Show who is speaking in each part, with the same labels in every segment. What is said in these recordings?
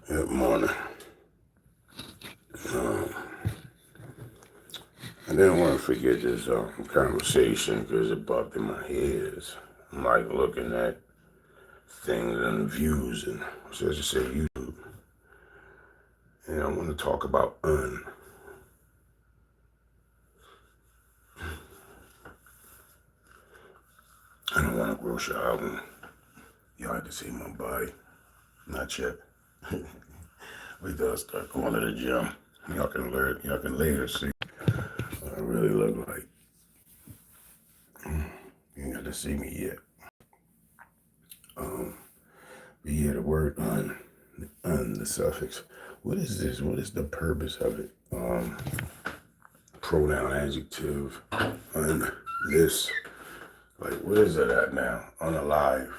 Speaker 1: Good morning. I didn't want to forget this conversation because it popped in my head. I'm like looking at things and views and so as you say YouTube. And I want to talk about I don't want to gross your album. Y'all had to see my body. Not yet. We gotta start going to the gym. Y'all can later see what I really look like. You ain't got to see me yet. But yeah, the word the suffix. What is this? What is the purpose of it? Pronoun, adjective, this. Like, what is it at now? Unalive.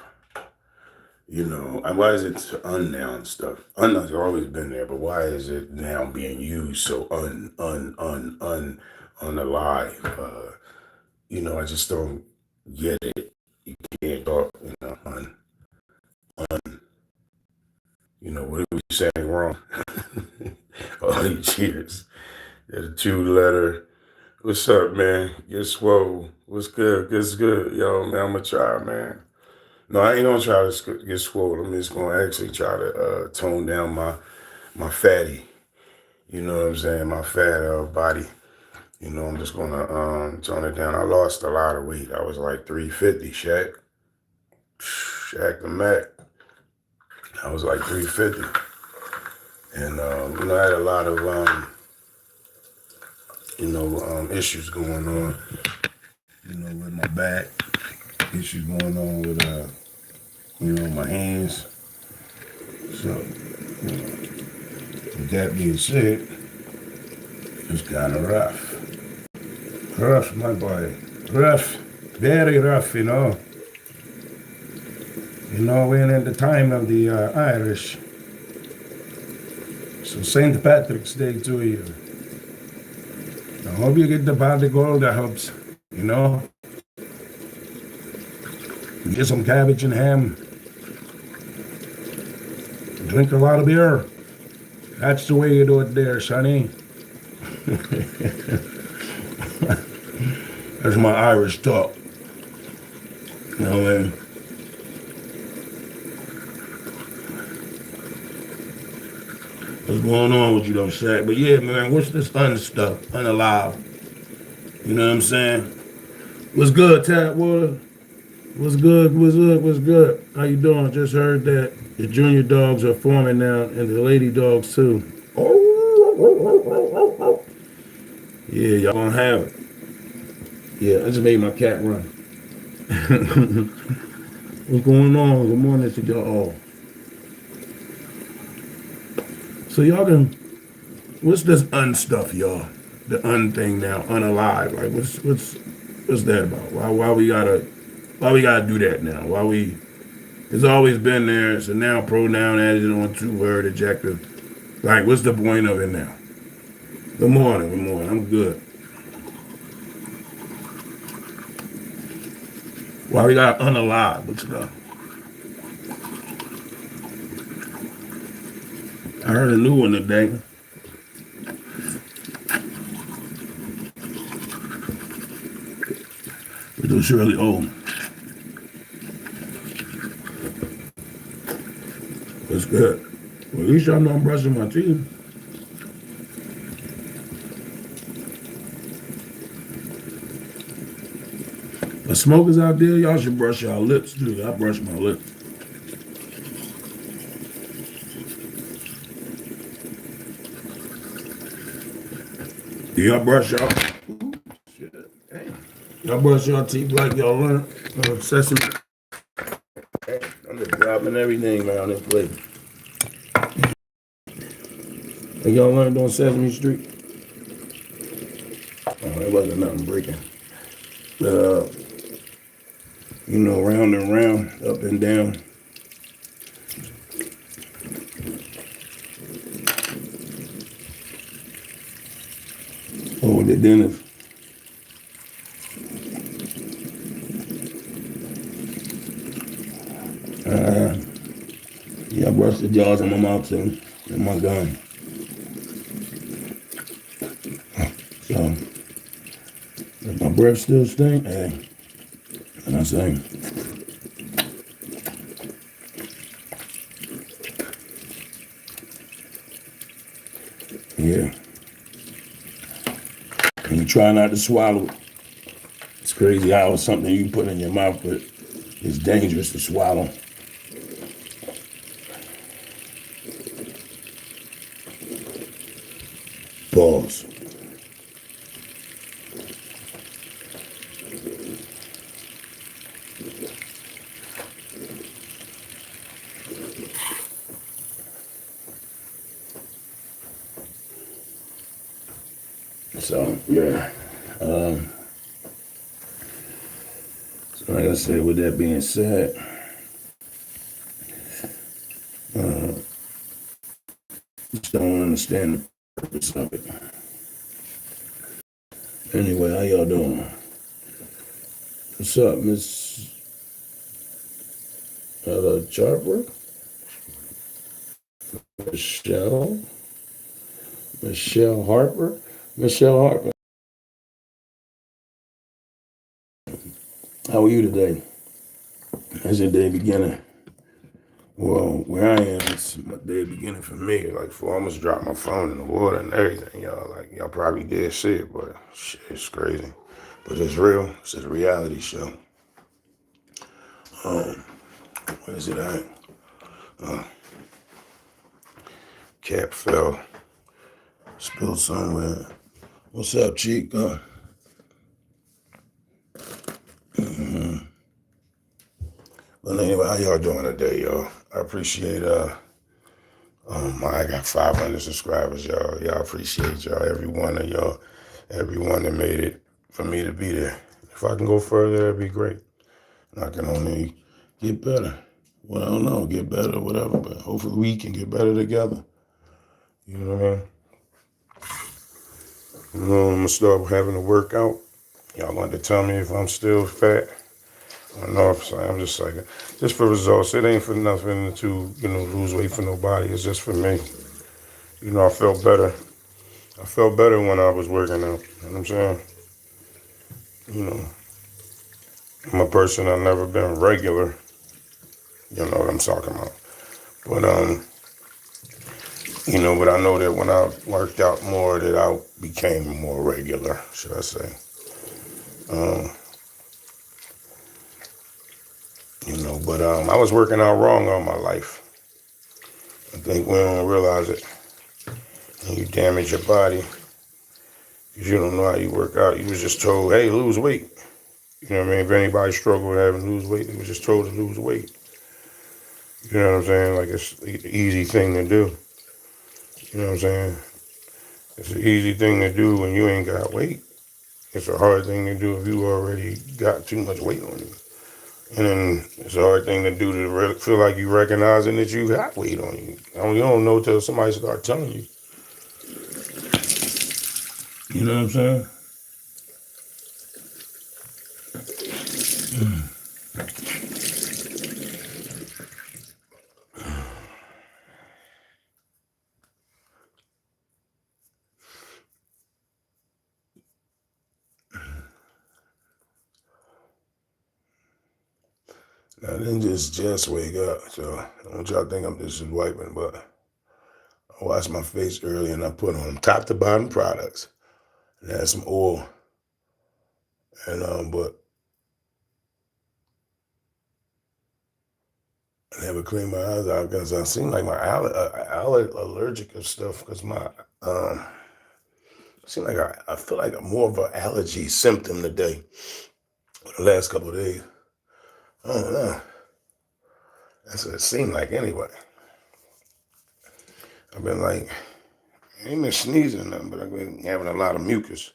Speaker 1: You know, and why is it unnoun stuff? Unknown's always been there, but why is it now being used so unalive? You know, I just don't get it. You can't talk, you know, what are we saying wrong? All these cheers. The 2 letter. What's up, man? Get swole. What's good? It's good. Yo, man, I'm gonna try, man. No, I ain't gonna try to get swole. I'm just gonna actually try to tone down my fatty. You know what I'm saying? My fat body. You know, I'm just gonna tone it down. I lost a lot of weight. I was like 350, Shaq the Mac. I was like 350. And you know, I had a lot of issues going on. You know, with my back, issues going on with my hands. So, with that being said, it's kind of rough. Rough, my boy. Rough. Very rough, you know. You know, we're in the time of the Irish. So St. Patrick's Day to you. I hope you get the body gold helps, you know. Get some cabbage and ham. Drink a lot of beer. That's the way you do it there, sonny. That's my Irish talk. You know what I mean? What's going on with you though, Shaq? But yeah, man, what's this stuff? Unalive. You know what I'm saying? What's good, Tapwater? What's good? What's up? What's good? How you doing? Just heard that the junior dogs are forming now, and the lady dogs too. Yeah, y'all gonna have it. Yeah, I just made my cat run. What's going on? Good morning to y'all all. So y'all can, what's this stuff, y'all? The thing now, unalive. Like what's that about? Why we gotta do that now? It's always been there. It's a noun, pronoun added on 2-word adjective. Like, what's the point of it now? Good morning, good morning. I'm good. Why we got unalive? What's up? I heard a new one today. It was really old. It's good. Well, at least y'all know I'm brushing my teeth. The smokers out there, y'all should brush your lips too. I brush my lips. Do y'all brush y'all? Shit. Damn. Y'all brush your teeth like y'all learn sesame. I'm just dropping everything around this place. Like y'all learned on Sesame Street? Oh, it wasn't nothing breaking. You know, round and round, up and down. Oh, the dentist. Yeah, I brush the jaws in my mouth too, and my gun. So if my breath still stink, hey, and I say, yeah. And you try not to swallow it. It's crazy how it's something you put in your mouth, but it's dangerous to swallow. Pause. So yeah. So like I said, with that being said, just don't understand the purpose of it. Anyway, how y'all doing? What's up, Miss Charper? Michelle? Michelle Harper? Michelle Harper. How are you today? How's your day beginning? Well, where I am, it's my day beginning for me. Like, for I almost dropped my phone in the water and everything, y'all. Like, y'all probably did see it, but shit, it's crazy. But it's real. It's a reality show. Where is it at? Cap fell, spilled somewhere. What's up, Cheek? But anyway, how y'all doing today, y'all? I appreciate I got 500 subscribers, y'all. Y'all appreciate y'all, every one of y'all, everyone that made it for me to be there. If I can go further, that'd be great. And I can only get better. Well, I don't know, get better or whatever, but hopefully we can get better together. You know what I mean? You know, I'm gonna start having to work out. Y'all want to tell me if I'm still fat? I don't know if I'm just like, just for results. It ain't for nothing to, lose weight for nobody. It's just for me. I felt better. I felt better when I was working out. You know what I'm saying? You know, I'm a person I've never been regular. You know what I'm talking about. But but I know that when I worked out more, that I became more regular, should I say. But I was working out wrong all my life. I think we don't realize it. And you damage your body because you don't know how you work out. You was just told, hey, lose weight. You know what I mean? If anybody struggled with having to lose weight, they was just told to lose weight. You know what I'm saying? Like, it's an easy thing to do. You know what I'm saying? It's an easy thing to do when you ain't got weight. It's a hard thing to do if you already got too much weight on you. And then it's a hard thing to do to feel like you recognizing that you got weight on you. You don't know till somebody start telling you. You know what I'm saying? Now, I didn't just wake up, so I don't want y'all think I'm just wiping, but I washed my face early and I put on top to bottom products and had some oil. And but I never cleaned my eyes out because I seem like my allergic of stuff because my seem like I feel like I'm more of an allergy symptom today. The last couple of days, I don't know. That's what it seemed like anyway. I've been like, I ain't been sneezing or nothing, but I've been having a lot of mucus.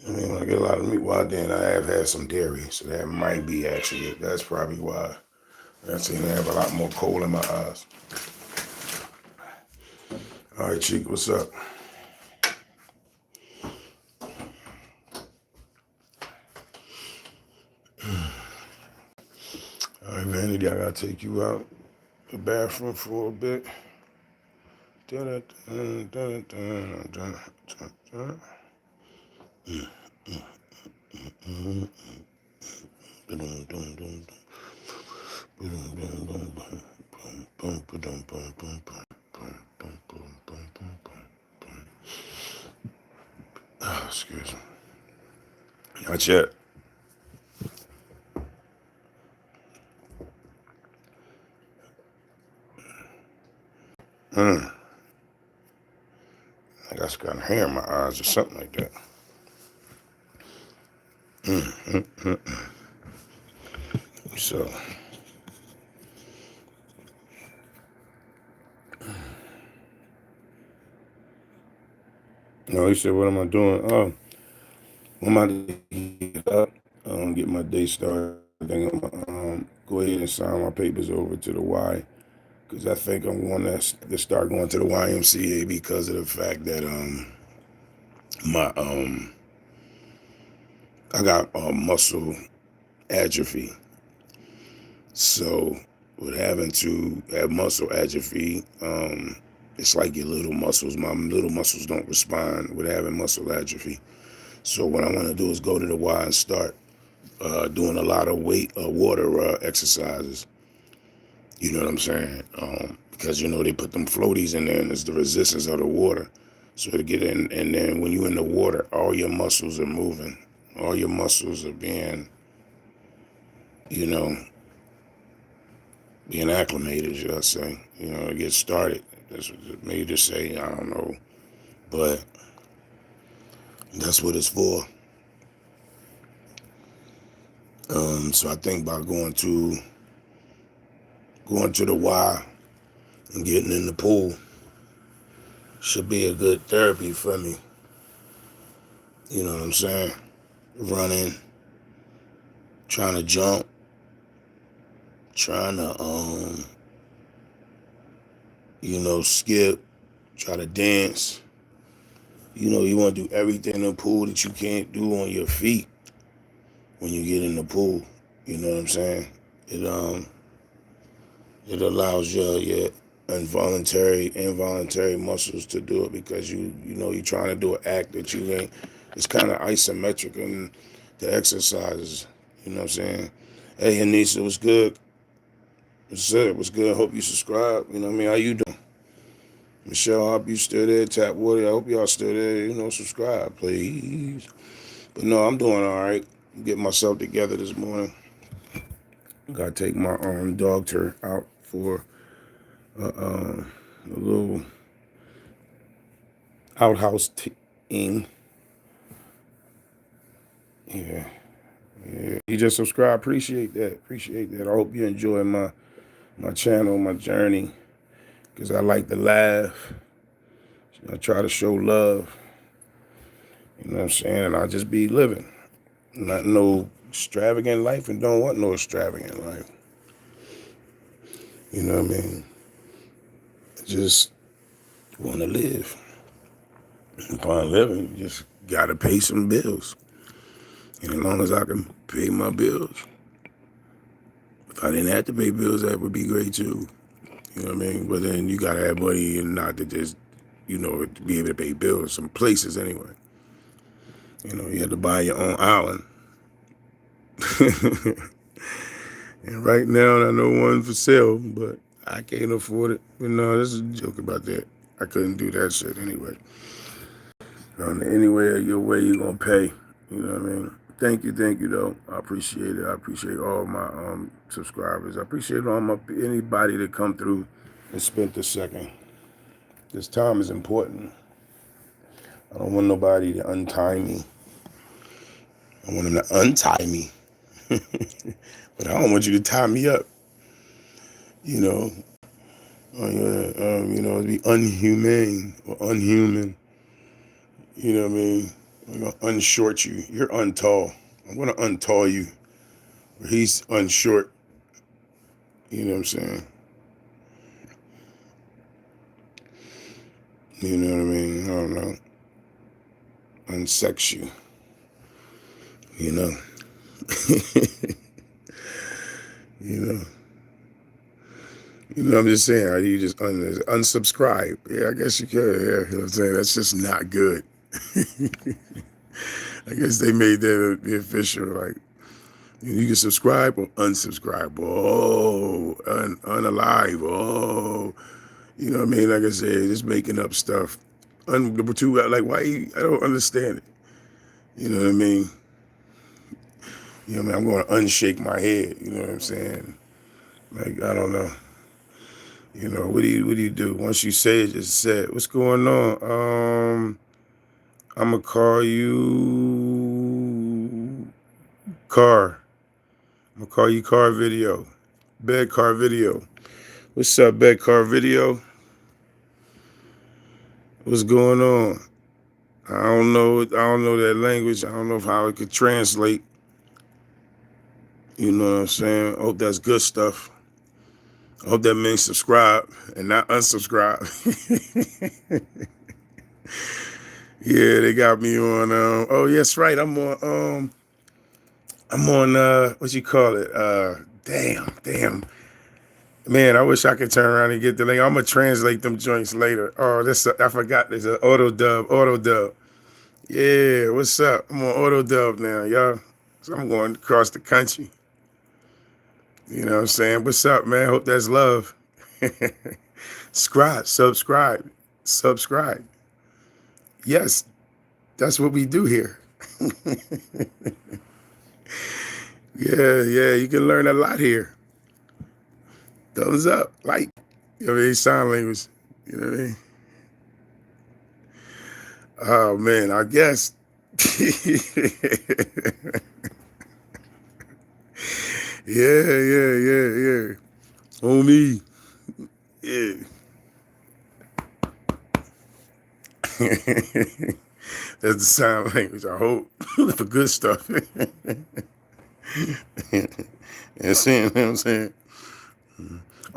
Speaker 1: I mean, when I get a lot of meat, well, then I have had some dairy, so that might be actually it. That's probably why I seem to have a lot more coal in my eyes. All right, Cheek, what's up? All right, Vanity, I gotta take you out. the bathroom for a bit. Dun, dun, dun, dun, dun, dun, dun. Dun, dun, dun, excuse me. Not yet. I got some kind of hair in my eyes or something like that. So, no, he said, what am I doing? Oh, I'm about to get up, get my day started. I think I'm going to go ahead and sign my papers over to the Y, because I think I'm going to start going to the YMCA because of the fact that my I got muscle atrophy. So with having to have muscle atrophy, it's like your little muscles. My little muscles don't respond with having muscle atrophy. So what I want to do is go to the Y and start doing a lot of water exercises. You know what I'm saying? Because they put them floaties in there, and it's the resistance of the water. So to get in, and then when you're in the water, all your muscles are moving. All your muscles are being, you know, being acclimated, should I say? To get started. That's what it made to say. I don't know, but that's what it's for. So I think by going to the Y and getting in the pool should be a good therapy for me. You know what I'm saying? Running, trying to jump, trying to skip, try to dance. You want to do everything in the pool that you can't do on your feet when you get in the pool. You know what I'm saying? It allows your involuntary muscles to do it, because you're trying to do an act that you ain't. It's kind of isometric in the exercises. You know what I'm saying? Hey, Anissa, what's good? What's good? Hope you subscribe. You know what I mean? How you doing? Michelle, I hope you still there. Tap Woody, I hope y'all still there. Subscribe, please. But no, I'm doing all right. I'm getting myself together this morning. Gotta take my dog out for a little outhouse team. Yeah. You just subscribe. Appreciate that. I hope you enjoy my channel, my journey, because I like to laugh. I try to show love. You know what I'm saying? And I just be living. Not no extravagant life, and don't want no extravagant life. You know what I mean? Just want to live. Upon living, you just got to pay some bills. And as long as I can pay my bills, if I didn't have to pay bills, that would be great too. You know what I mean? But then you got to have money, and not to just, to be able to pay bills. Some places anyway. You have to buy your own island. And right now, I know one for sale, but I can't afford it. But no, this is a joke about that. I couldn't do that shit anyway. Any way, your way, you're going to pay. You know what I mean? Thank you, though. I appreciate it. I appreciate all my subscribers. I appreciate anybody that come through and spent a second. This time is important. I don't want nobody to untie me. I want them to untie me. But I don't want you to tie me up. To be unhumane or unhuman. You know what I mean? I'm going to unshort you. You're untall. I'm going to untall you. He's unshort. You know what I'm saying? You know what I mean? I don't know. Unsex you. You know? You know what I'm just saying? How do you just unsubscribe? Yeah, I guess you could. Yeah, you know what I'm saying? That's just not good. I guess they made that the official, like, you can subscribe or unsubscribe. Oh, unalive. Oh, you know what I mean? Like I said, just making up stuff. Number two, like, why? I don't understand it. You know what I mean? You know what I mean? I'm going to unshake my head. You know what I'm saying? Like, I don't know. You know, what do you do? Once you say it, just say it. What's going on? I'm gonna call you Car. I'm gonna call you Car Video. Bed Car Video. What's up, Bed Car Video? What's going on? I don't know. I don't know that language. I don't know how it could translate. You know what I'm saying? I hope that's good stuff. I hope that means subscribe and not unsubscribe. Yeah, they got me on. Oh, yes, right. I'm on. What you call it? Damn. Man, I wish I could turn around and get the link. I'm gonna translate them joints later. Oh, I forgot. There's an auto dub. Yeah, what's up? I'm on auto dub now, y'all. So I'm going across the country. You know what I'm saying? What's up, man? Hope that's love. Subscribe. Yes, that's what we do here. Yeah, you can learn a lot here. Thumbs up, like, you know what I mean? Sign language, you know what I mean? Oh, man, I guess. Yeah. On me. Yeah. That's the sign language, I hope, for good stuff. And seeing what I'm saying?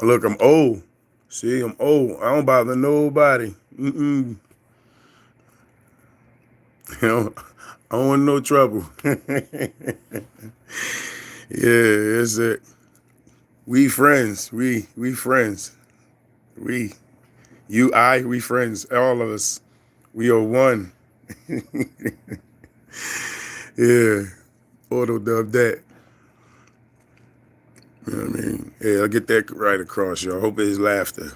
Speaker 1: Look, I'm old. See, I'm old. I don't bother nobody. You know, I don't want no trouble. Yeah, that's it. We friends. We friends. We, we friends. All of us. We are one. Yeah. Auto dub that. You know what I mean? Yeah, I'll get that right across, y'all. Hope it's laughter.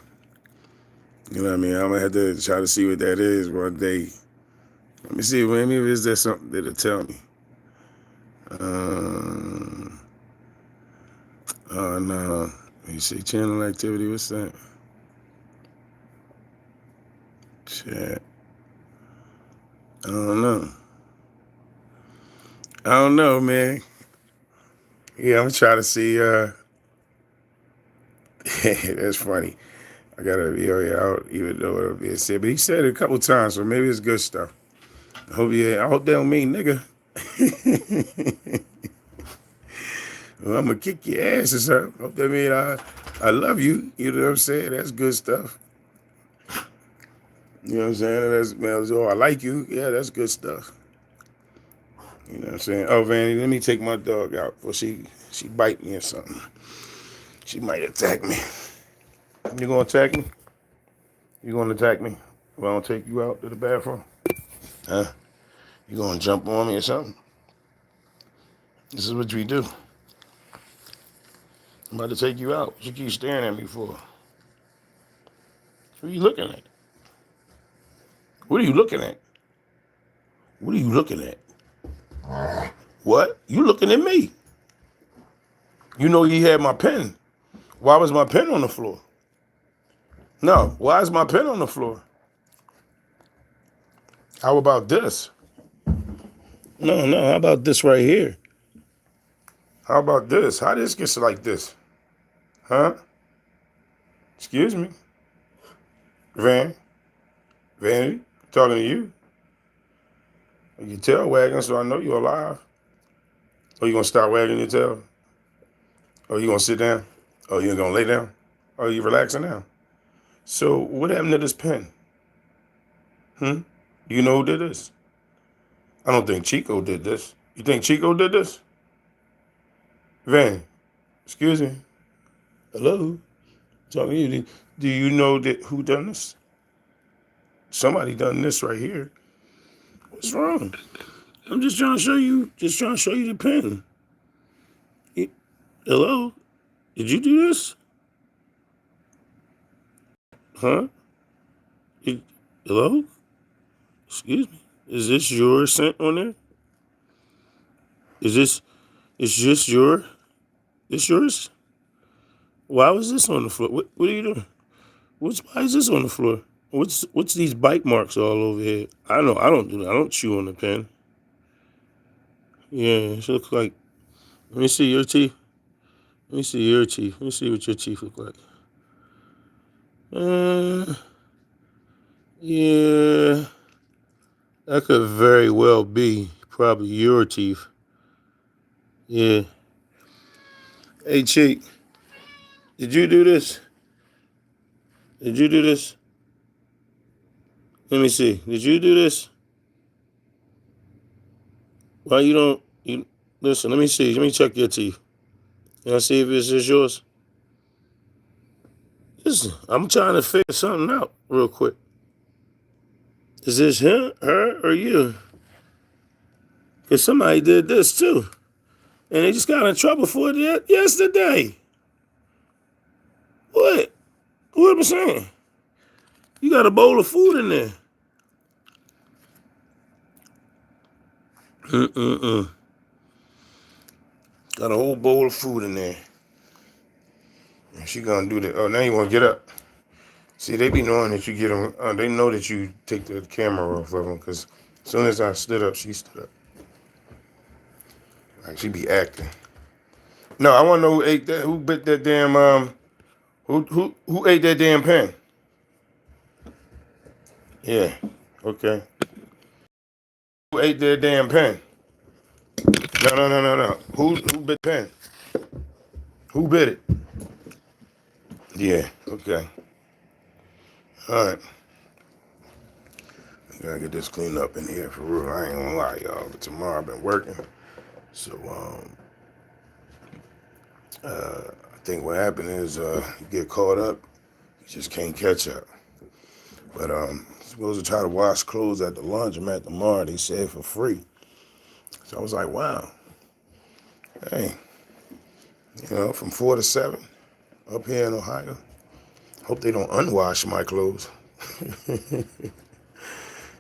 Speaker 1: You know what I mean? I'm gonna have to try to see what that is one day. Let me see. Maybe is there something that'll tell me? Oh no. Let me see. Channel activity. What's that? Chat. I don't know, man. Yeah, I'm gonna try to see. That's funny. I got a video out, even though it'll be said, but he said it a couple times, so maybe it's good stuff. I hope they don't mean nigga. Well, I'm gonna kick your ass or something. Hope that mean I love you. You know what I'm saying? That's good stuff. You know what I'm saying? Oh, I like you. Yeah, that's good stuff. You know what I'm saying? Oh, Vanny, let me take my dog out before she bite me or something. She might attack me. You gonna attack me? You gonna attack me? Well, I'll take you out to the bathroom. Huh? You gonna jump on me or something? This is what we do. I'm about to take you out. What you keep staring at me for? What are you looking at? What are you looking at? What are you looking at? What? You looking at me? You know you had my pen. Why was my pen on the floor? No, why is my pen on the floor? How about this? No, how about this right here? How about this? How did this get like this? Huh? Excuse me? Vanity, talking to you. Your tail wagging, so I know you're alive. Or you gonna start wagging your tail? Or you gonna sit down? Or you gonna lay down? Or you relaxing now? So what happened to this pen? Do you know who did this? I don't think Chico did this. You think Chico did this? Van, excuse me. Hello? Talking to you. Do you know that who done this? Somebody done this right here. What's wrong? I'm just trying to show you. Just trying to show you the pen. Hello? Did you do this? Huh? Hello? Excuse me. Is this your scent on there? Is this? It's just your? This yours? Why was this on the floor? What are you doing? Why is this on the floor? What's these bite marks all over here? I know I don't do that. I don't chew on the pen. Yeah, it looks like. Let me see your teeth. Let me see your teeth. Let me see what your teeth look like. Yeah, that could very well be probably your teeth. Yeah. Hey, Cheek, did you do this? Did you do this? Let me see. Did you do this? Why you don't? You listen. Let me see. Let me check your teeth. Can I see if it's just yours? Listen, I'm trying to figure something out real quick. Is this him, her, or you? Because somebody did this too. And they just got in trouble for it yesterday. What? What am I saying? You got a bowl of food in there. Got a whole bowl of food in there. And she gonna do that. Oh, now you wanna get up. See, they be knowing that you get them. They know that you take the camera off of them. Because as soon as I stood up, she stood up. Like she be acting. No, I want to know who ate that. Who bit that damn? Who ate that damn pen? Yeah. Okay. Who ate that damn pen? No. Who bit the pen? Who bit it? Yeah. Okay. All right. I gotta get this cleaned up in here for real. I ain't gonna lie, y'all. But tomorrow I've been working, so I think what happened is you get caught up, you just can't catch up. But supposed to try to wash clothes at the laundromat tomorrow. They said for free. So I was like, wow. Hey, from 4 to 7 up here in Ohio. Hope they don't unwash my clothes.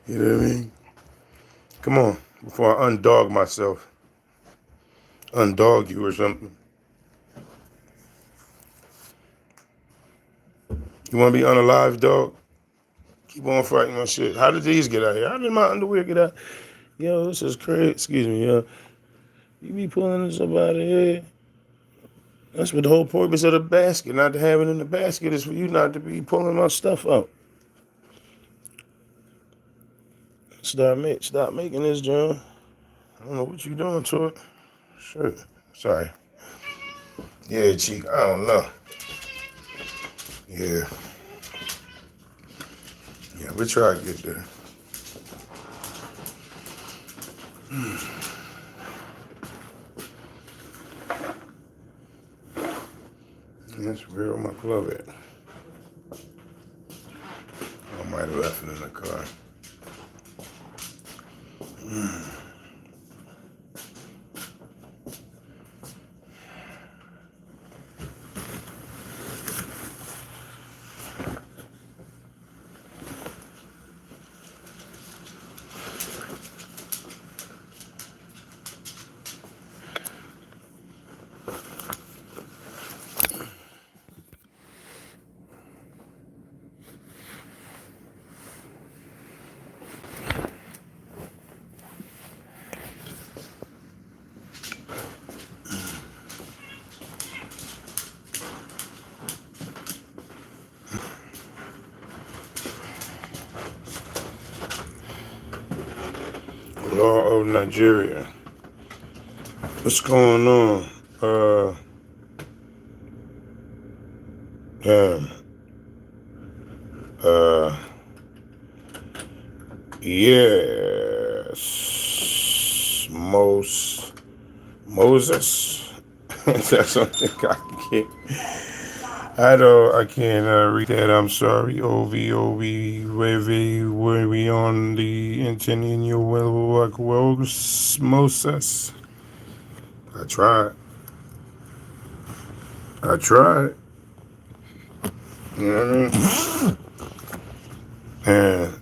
Speaker 1: You know what I mean? Come on, before I undog myself. Undog you or something. You want to be unalive, dog? Keep on fighting my shit. How did these get out here? How did my underwear get out? Yo, this is crazy. Excuse me, yo. You be pulling this up out of here. That's what the whole purpose of the basket, not to have it in the basket, is for you not to be pulling my stuff out. Stop making this, John. I don't know what you doing to it. Sure. Sorry. Yeah, Cheek. I don't know. Yeah. Yeah, we'll try to get there. That's where my glove at. I might have left it in the car. Law of Nigeria. What's going on? Damn. Yes. Moses. That's something I can get. I can't read that. I'm sorry. Where we on the Centennial Moses. I tried. I tried. You know what I mean? And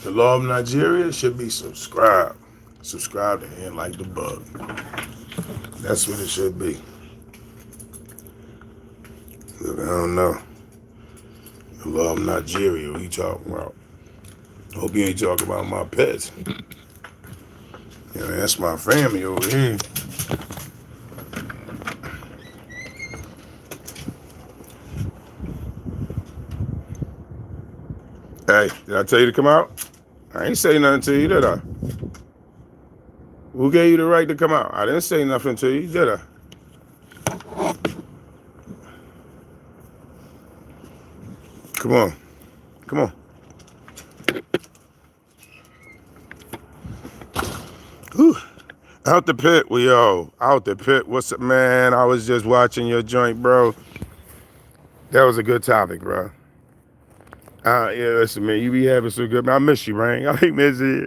Speaker 1: the law of Nigeria should be subscribed. Subscribe to him like the bug. That's what it should be. Look, I don't know. The law of Nigeria, what you talking about? Hope you ain't talking about my pets. You know, that's my family over here. Hey, did I tell you to come out? I ain't say nothing to you, did I? Who gave you the right to come out? I didn't say nothing to you, did I? Come on. Come on. Whew. Out the pit, out the pit. What's up, man? I was just watching your joint, bro. That was a good topic, bro. Yeah, listen, man, you be having so good. Man, I miss you, man. I be missing you.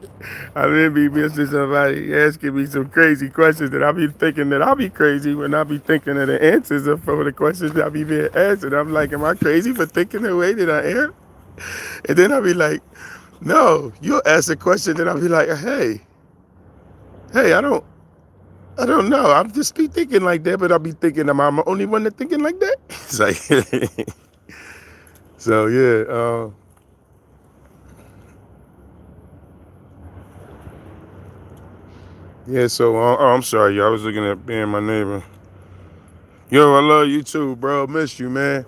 Speaker 1: I be missing somebody asking me some crazy questions that I be thinking that I be crazy when I be thinking of the answers for the questions that I be being asked. And I'm like, am I crazy for thinking the way that I am? And then I be like, no, you'll ask a question, and I'll be like, hey, I don't know. I'm just be thinking like that, but I'll be thinking, am I the only one that thinking like that? It's like, so yeah. Yeah, so, I'm sorry, y'all. I was looking at being my neighbor. Yo, I love you too, bro. Miss you, man.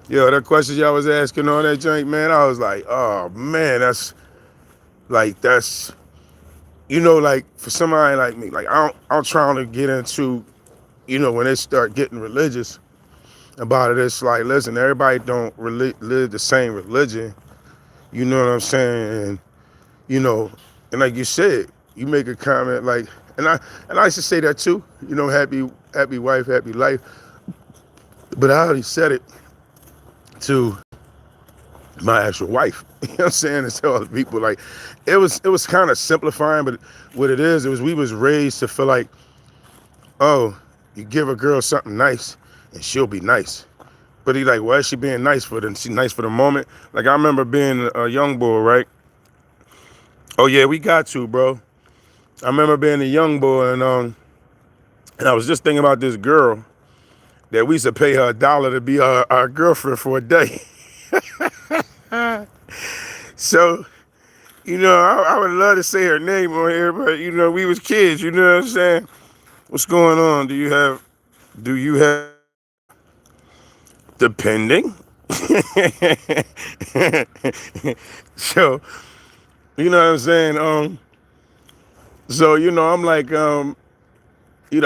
Speaker 1: Yo, that question y'all was asking on that joint, man, I was like, oh, man, that's, like, for somebody like me, like, I'm trying to get into, when they start getting religious about it, it's like, listen, everybody don't live the same religion, you know what I'm saying? And, and like you said, you make a comment like, and I used to say that too, happy wife, happy life. But I already said it to my actual wife. You know what I'm saying? And tell other people, like, it was kind of simplifying, but what it is, we was raised to feel like, oh, you give a girl something nice and she'll be nice. But he like, why is she being nice for them? She nice for the moment. Like, I remember being a young boy, right? Oh yeah, we got to, bro. I remember being a young boy, and I was just thinking about this girl that we used to pay her $1 to be our girlfriend for a day. So, I would love to say her name on here, but we was kids, you know what I'm saying? What's going on? Do you have depending? So, you know what I'm saying? So, I'm like, I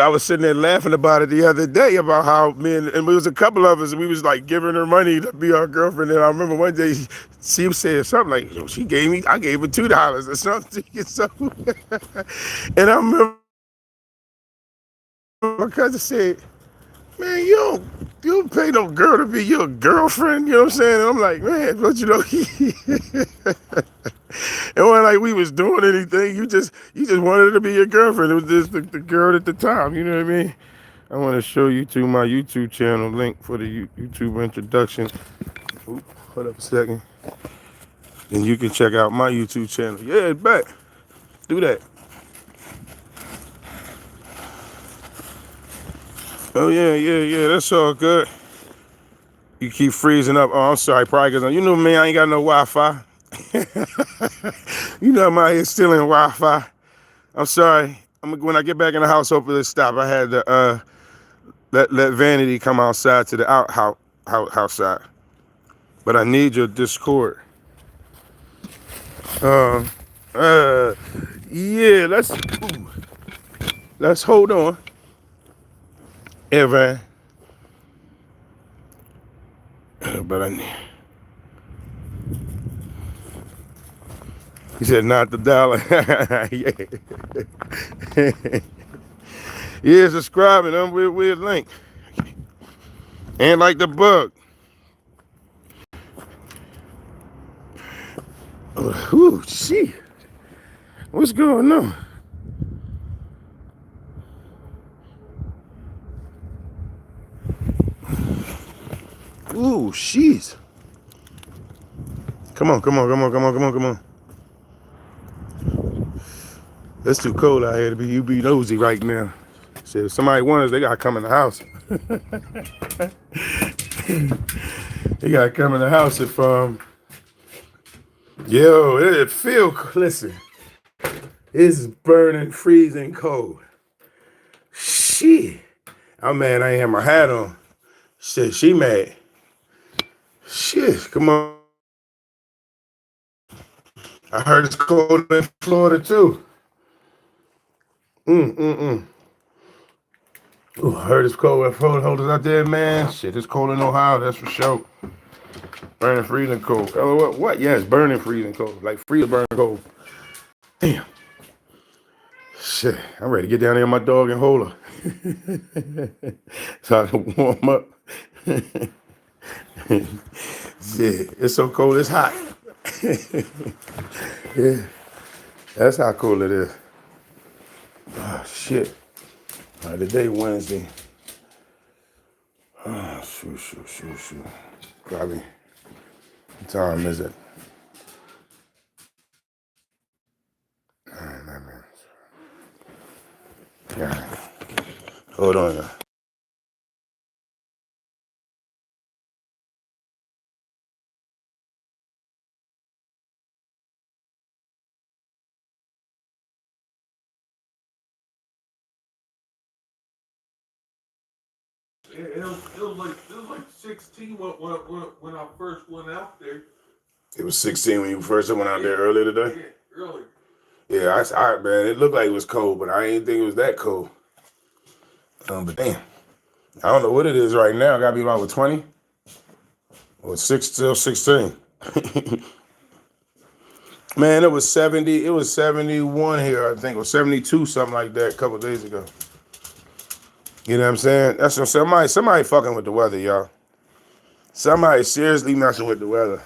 Speaker 1: was sitting there laughing about it the other day about how and it was a couple of us, and we was like giving her money to be our girlfriend. And I remember one day she said something like, I gave her $2 or something. So, and I remember my cousin said, man, you don't pay no girl to be your girlfriend, you know what I'm saying? And I'm like, man, but it wasn't like we was doing anything. You just wanted her to be your girlfriend. It was just the girl at the time, you know what I mean? I want to show you to my YouTube channel link for the YouTube introduction. Ooh, hold up a second. And you can check out my YouTube channel. Yeah, bet. Do that. Oh, yeah. That's all good. You keep freezing up. Oh, I'm sorry, probably because me, I ain't got no Wi-Fi. I'm out here stealing Wi-Fi. I'm sorry. When I get back in the house, hopefully it'll stop. I had to let Vanity come outside to the outside. But I need your Discord. Yeah, let's hold on. Evan. But he said not the dollar. Yeah. Yeah, subscribing. I'm with link. And like the bug. Ooh, shit. What's going on? Ooh, jeez. Come on, come on, come on, come on, come on, come on. It's too cold out here to be nosy right now. Shit, if somebody wants us, they gotta come in the house. They gotta come in the house if yo, it feel listen. It's burning, freezing cold. Shit. I'm mad I ain't have my hat on. Shit, she mad. Shit, come on. I heard it's cold in Florida too. Mm. Ooh, I heard it's cold in Florida. Hold it out there, man. Shit, it's cold in Ohio, that's for sure. Burning, freezing cold. Oh, what? Yeah, it's burning, freezing cold. Like freezing, burning cold. Damn. Shit, I'm ready to get down there with my dog and hold her. So I can warm up. Shit, it's so cold, it's hot. Yeah, that's how cool it is. Oh, shit. Today, Wednesday. Oh, shoot. Probably. What time is it? Yeah. Hold on. It was like 16 when I first went out there. It was 16 when you first went out there earlier today? Yeah, earlier. Yeah, man, it looked like it was cold, but I didn't think it was that cold. But damn, I don't know what it is right now. Gotta be about 20 or still 16. Man, it was 70. It was 71 here, I think, or 72, something like that, a couple of days ago. You know what I'm saying? That's what somebody fucking with the weather, y'all. Somebody seriously messing with the weather.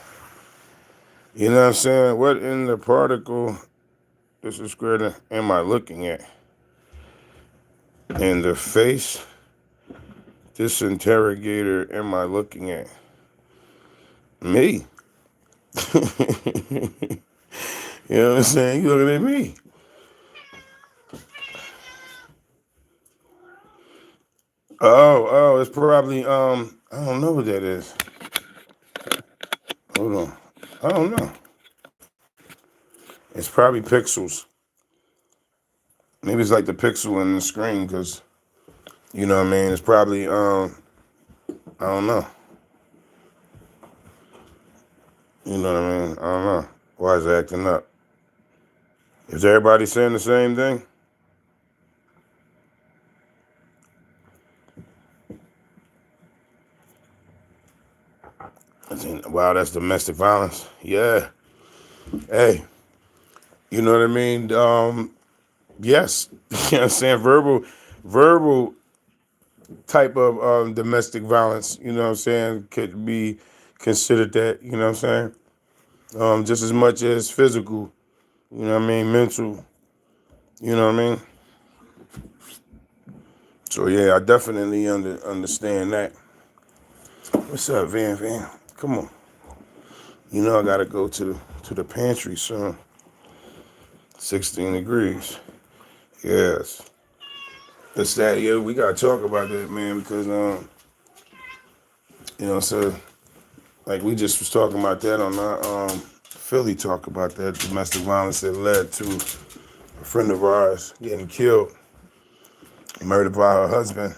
Speaker 1: You know what I'm saying? What in the particle this is greater am I looking at? In the face, this interrogator am I looking at? Me. You know what I'm saying? You looking at me. Oh, it's probably I don't know what that is. Hold on. I don't know. It's probably pixels. Maybe it's like the pixel in the screen, because you know what I mean. It's probably I don't know. You know what I mean? I don't know. Why is it acting up? Is everybody saying the same thing? I think, wow, that's domestic violence. Yeah. Hey, you know what I mean? Yes. You know what I'm saying? Verbal type of domestic violence, you know what I'm saying, could be considered that, you know what I'm saying? Just as much as physical, you know what I mean, mental, you know what I mean? So yeah, I definitely understand that. What's up, Van? Come on. You know I gotta go to the pantry soon. 16 degrees. Yes. That's that. Yeah, we gotta talk about that, man, because you know, so like we just was talking about that on our Philly talk about that domestic violence that led to a friend of ours getting killed, murdered by her husband,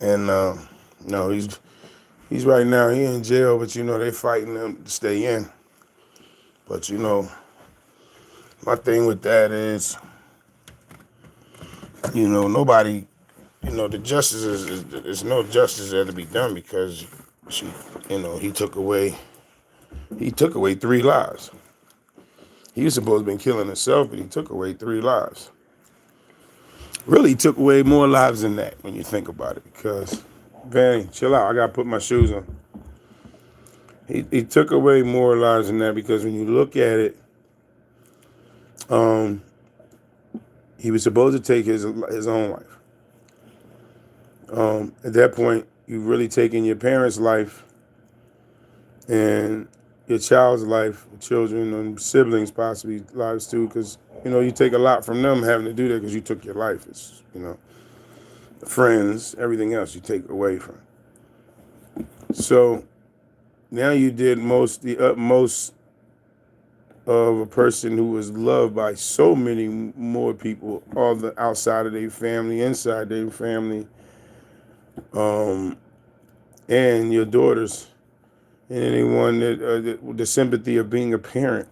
Speaker 1: and no, he's right now he in jail, but you know they fighting him to stay in. But you know, my thing with that is, you know, nobody, you know, the justice is there's no justice there to be done, because she, you know, he took away 3 lives. He was supposed to be killing himself, but he took away 3 lives. Really, he took away more lives than that when you think about it. Because, Vanny, chill out. I gotta put my shoes on. He took away more lives than that because when you look at it, um, he was supposed to take his own life. At that point, you've really taken your parents' life and your child's life, children and siblings possibly lives too, because you take a lot from them having to do that because you took your life. It's friends, everything else you take away from. So now you did the utmost of a person who was loved by so many more people, all the outside of their family, inside their family, um, and your daughters, and anyone the sympathy of being a parent.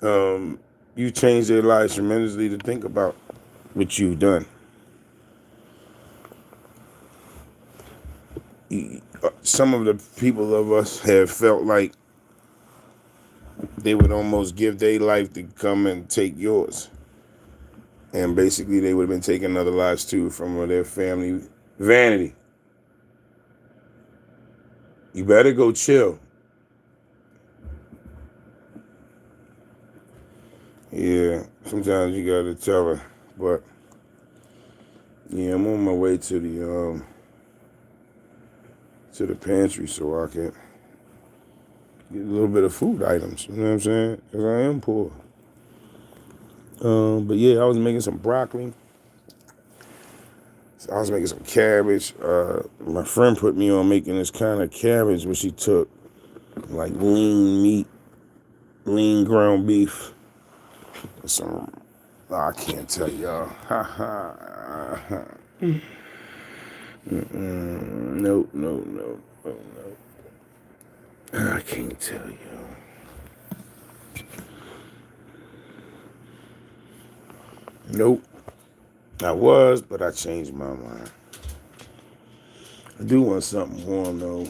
Speaker 1: You changed their lives tremendously to think about what you've done. Some of the people of us have felt like they would almost give their life to come and take yours. And basically they would have been taking other lives too from their family. Vanity. You better go chill. Yeah, sometimes you gotta tell her. But yeah, I'm on my way to the pantry so I can get a little bit of food items. You know what I'm saying? Because I am poor. But yeah, I was making some broccoli. I was making some cabbage. My friend put me on making this kind of cabbage where she took like lean meat, lean ground beef. Some, I can't tell y'all. Nope, no. I can't tell you. Nope. I was, but I changed my mind. I do want something warm though.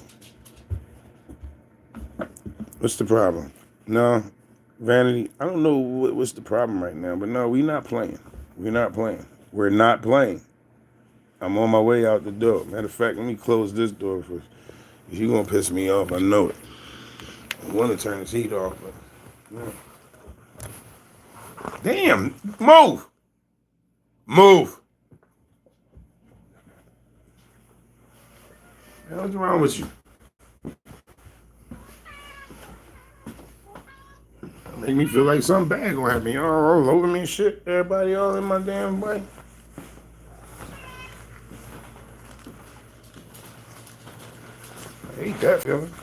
Speaker 1: What's the problem? No, Vanity. I don't know what's the problem right now, but no, we're not playing. We're not playing. I'm on my way out the door. Matter of fact, let me close this door first. If you're gonna piss me off, I know it. I want to turn this heat off, but no. Damn, move. What's wrong with you? Make me feel like something bad gonna happen. Y'all all over me and shit. Everybody all in my damn way. I hate that feeling.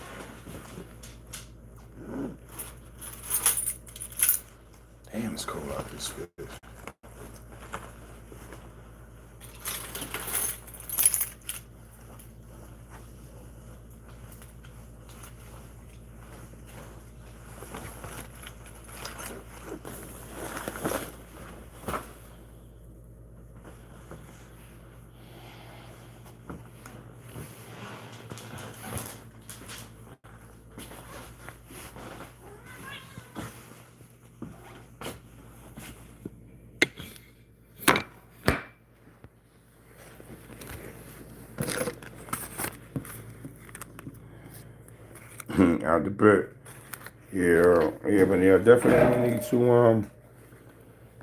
Speaker 1: Damn, it's cold out this fish. Out the bed. But definitely need to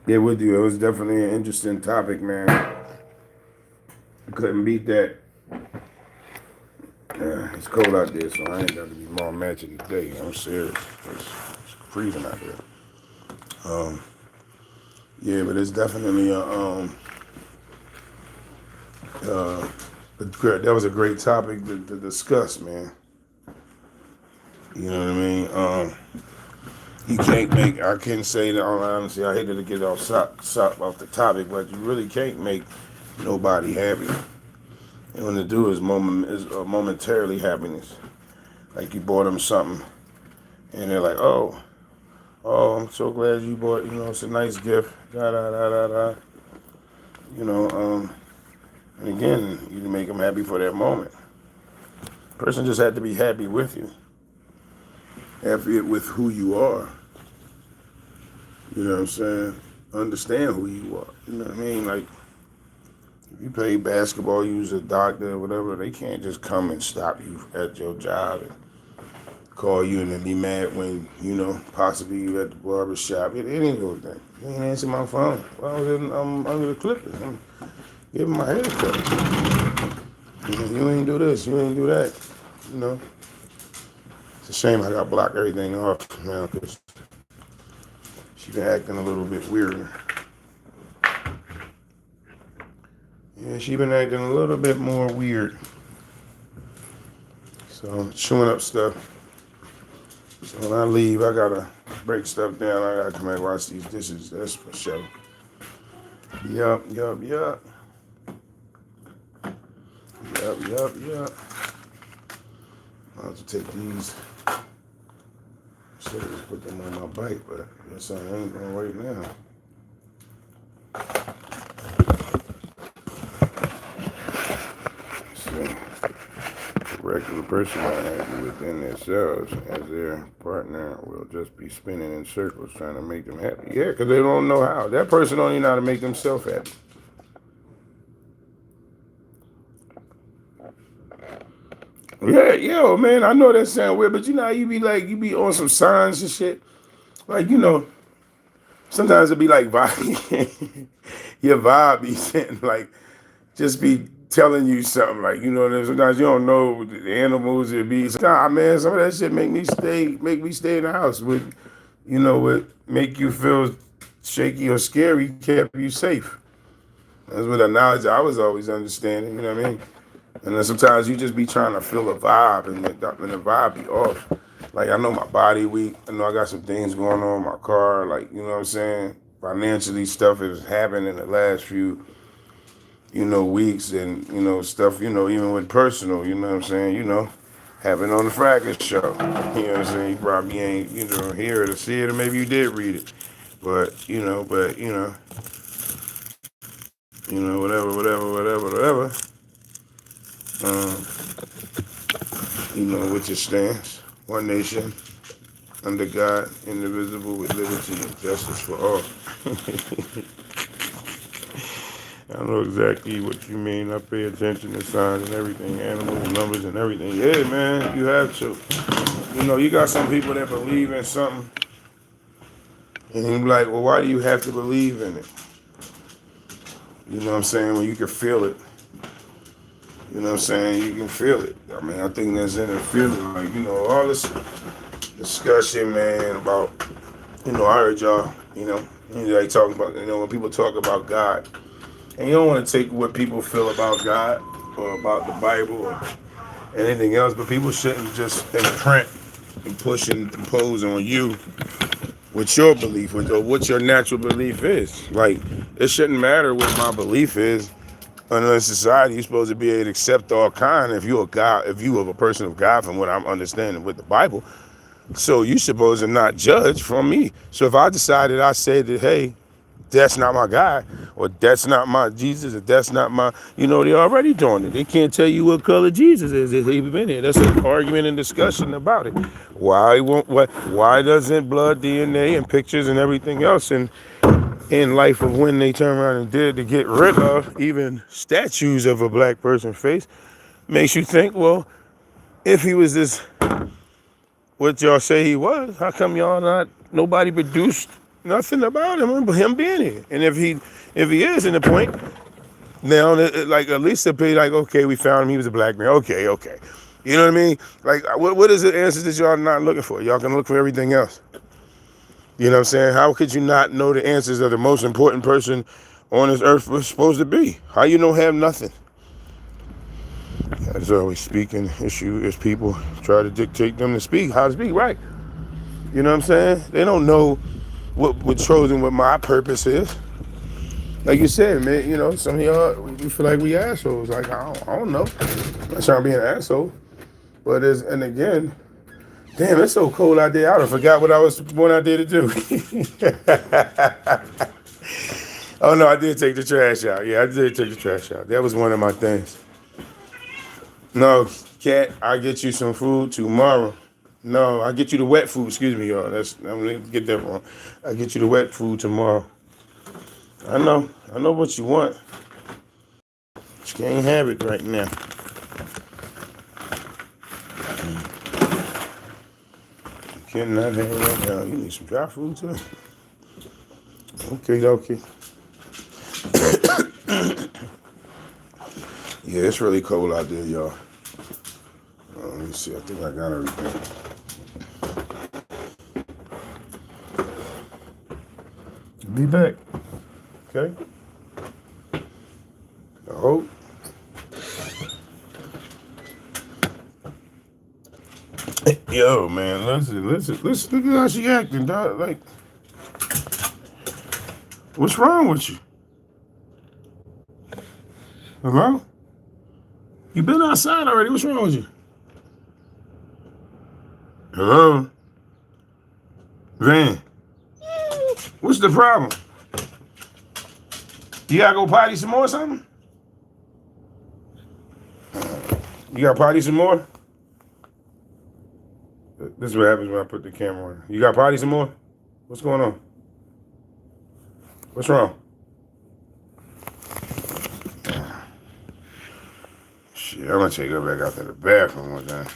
Speaker 1: yeah, with you. It was definitely an interesting topic, man. I couldn't beat that. It's cold out there, so I ain't got to be more matching today. I'm serious. It's freezing out there. Yeah, but it's definitely that was a great topic to discuss, man. You know what I mean? You can't make. I can say that all honesty. I hated to get off off the topic, but you really can't make nobody happy. And what to do is momentarily happiness. Like you bought them something, and they're like, "Oh, I'm so glad you bought. It's a nice gift." Da da da da da. And again, you can make them happy for that moment. Person just had to be happy with you, happy with who you are. You know what I'm saying? Understand who you are. You know what I mean? Like, if you play basketball, you was a doctor or whatever, they can't just come and stop you at your job and call you and then be mad when, possibly you at the barber shop. It ain't no thing. You ain't answer my phone. Well, I'm under the clippers. I'm giving my hair cut. You ain't do this. You ain't do that. It's a shame I got blocked everything off now because she been acting a little bit weird. Yeah, she been acting a little bit more weird. So I'm chewing up stuff. So when I leave, I gotta break stuff down. I gotta come back and wash these dishes. That's for sure. Yup. Yup. I'll have to take these. Should have just put them on my bike, but I guess I ain't gonna right now. So, the regular person might have you within themselves as their partner will just be spinning in circles trying to make them happy. Yeah, because they don't know how. That person don't even know how to make themselves happy. Yeah, yo, man, I know that sound weird, but you know how you be on some signs and shit? Like, sometimes it be like vibe. Your vibe be saying, like, just be telling you something. Like, sometimes you don't know the animals it be. Nah, man, some of that shit make me stay in the house with, make you feel shaky or scary, kept you safe. That's what the knowledge I was always understanding, you know what I mean? And then sometimes you just be trying to feel a vibe, and the vibe be off. Like, I know my body weak. I know I got some things going on in my car. Like, you know what I'm saying? Financially, stuff has happened in the last few, weeks. And, stuff, even with personal, you know what I'm saying? Happened on the Fracas show. You know what I'm saying? You probably ain't, hear it or see it, or maybe you did read it. But, whatever. With your stance. One nation, under God, indivisible, with liberty and justice for all. I know exactly what you mean. I pay attention to signs and everything, animals, numbers, and everything. Yeah, man, you have to. You got some people that believe in something, and you're like, well, why do you have to believe in it? You know what I'm saying? When you can feel it. You know what I'm saying? You can feel it. I mean, I think that's in the feeling. Like, all this discussion, man, about, I heard y'all, like talking about, when people talk about God, and you don't want to take what people feel about God or about the Bible or anything else, but people shouldn't just imprint and push and impose on you what your belief is or what your natural belief is. Like, it shouldn't matter what my belief is. Under society, you're supposed to be able to accept all kind if you're a God, if you are a person of God, from what I'm understanding with the Bible. So you're supposed to not judge from me. So if I decided, I said that, hey, that's not my God, or that's not my Jesus, or that's not my, they're already doing it. They can't tell you what color Jesus is if they've even been here. That's an argument and discussion about it. Why doesn't blood, DNA, and pictures and everything else in life of when they turn around and did to get rid of even statues of a black person's face, makes you think, well, if he was this, what y'all say he was, how come nobody produced nothing about him being here? And if he is in the point, now, like, at least they'll be like, okay, we found him, he was a black man, okay. You know what I mean? Like, what is the answers that y'all not looking for? Y'all can look for everything else. You know what I'm saying? How could you not know the answers of the most important person on this earth was supposed to be? How you don't have nothing? That's always speaking issue is people try to dictate them to speak, how to speak, right? You know what I'm saying? They don't know what chosen, what my purpose is. Like you said, man, some of y'all, we feel like we assholes. Like, I don't know. I'm not trying to be an asshole. But and again, damn, it's so cold out there. I forgot what I was going out there to do. Oh, no, I did take the trash out. Yeah, I did take the trash out. That was one of my things. No, Cat, I'll get you some food tomorrow. No, I'll get you the wet food. Excuse me, y'all. I'm going to get that wrong. I'll get you the wet food tomorrow. I know what you want. You can't have it right now. cannot have that now. You need some dry food too? Okay. Yeah, it's really cold out there, y'all. Let me see. I think I got everything. Be back. Okay? I hope. Yo, man, listen. Look at how she acting, dog. Like, what's wrong with you? Hello? You been outside already. What's wrong with you? Hello? Van, what's the problem? You gotta go potty some more or something? You gotta potty some more? This is what happens when I put the camera on. You got potty some more? What's going on? What's wrong? Shit, I'm gonna take her back out to the bathroom one time.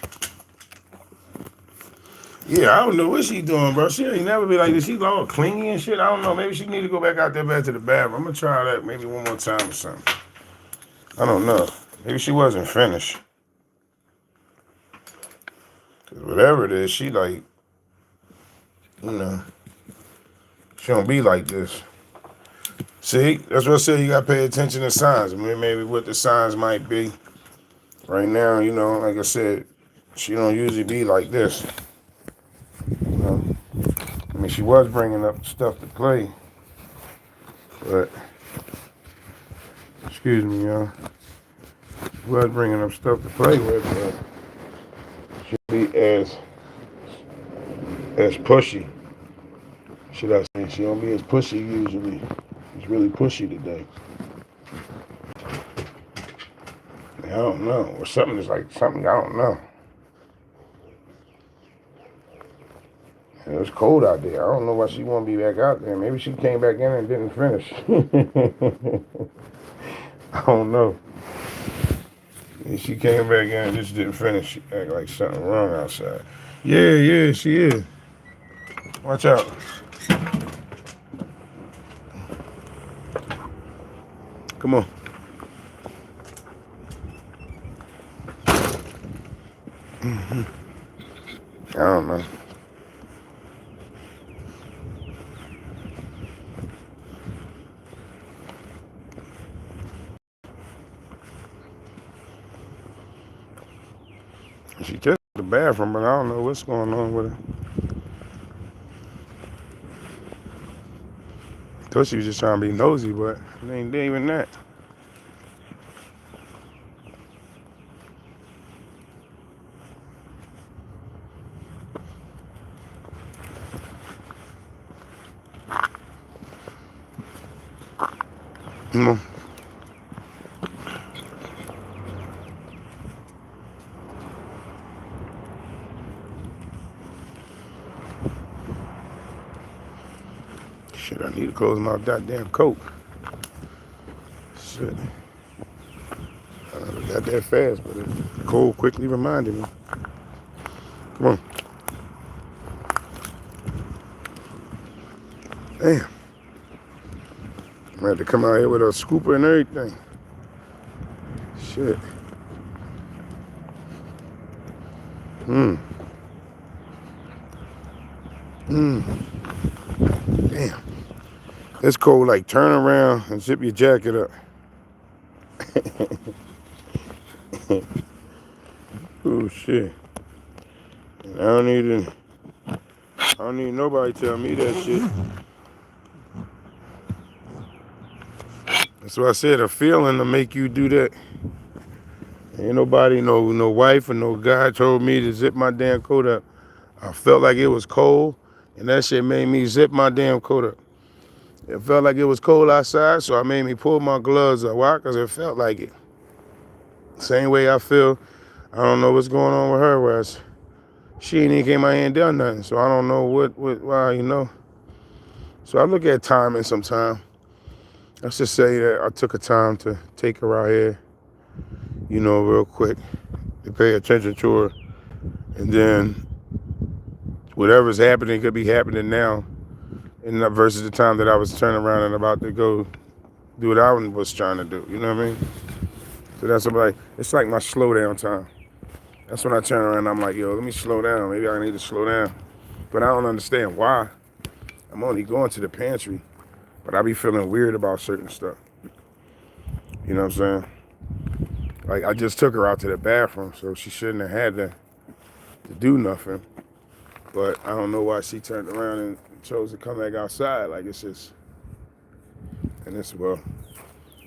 Speaker 1: Yeah, I don't know what she doing, bro. She ain't never be like this. She's all clingy and shit. I don't know. Maybe she need to go back out there back to the bathroom. I'm gonna try that maybe one more time or something. I don't know. Maybe she wasn't finished. Cause whatever it is, she like, you know, she don't be like this. See, that's what I said. You gotta pay attention to signs. I mean, maybe what the signs might be. Right now, you know, like I said, she don't usually be like this. You know, I mean, she was bringing up stuff to play, but excuse me, y'all. She was bringing up stuff to play with, but she be as pushy. Should I say? She don't be as pushy usually. She's really pushy today. I don't know. Or something is like something, I don't know. And it's cold out there. I don't know why she want to be back out there. Maybe she came back in and didn't finish. I don't know. Maybe she came back in and just didn't finish. She act like something wrong outside. Yeah, she is. Watch out. Come on. I don't know. She just in the bathroom, but I don't know what's going on with her. I thought she was just trying to be nosy, but it ain't even that. Come on. Shit, I need to close my goddamn coat. Shit. I never got that fast, but the cold quickly reminded me. Come on. Damn. I had to come out here with a scooper and everything. Shit. Damn. It's cold, like turn around and zip your jacket up. Oh shit. I don't need nobody tell me that shit. That's what I said, a feeling to make you do that. Ain't nobody, no wife or no guy told me to zip my damn coat up. I felt like it was cold, and that shit made me zip my damn coat up. It felt like it was cold outside, so I made me pull my gloves up. Why? Because it felt like it. Same way I feel. I don't know what's going on with her, whereas she ain't even came out here and done nothing. So I don't know why, you know. So I look at timing sometime. Let's just say that I took a time to take her out here, you know, real quick, to pay attention to her, and then whatever's happening could be happening now, and versus the time that I was turning around and about to go do what I was trying to do. You know what I mean? So that's what it's like my slow down time. That's when I turn around and I'm like, yo, let me slow down. Maybe I need to slow down. But I don't understand why. I'm only going to the pantry, but I be feeling weird about certain stuff. You know what I'm saying? Like, I just took her out to the bathroom, so she shouldn't have had to do nothing. But I don't know why she turned around and chose to come back outside. Like, it's just, and it's, well,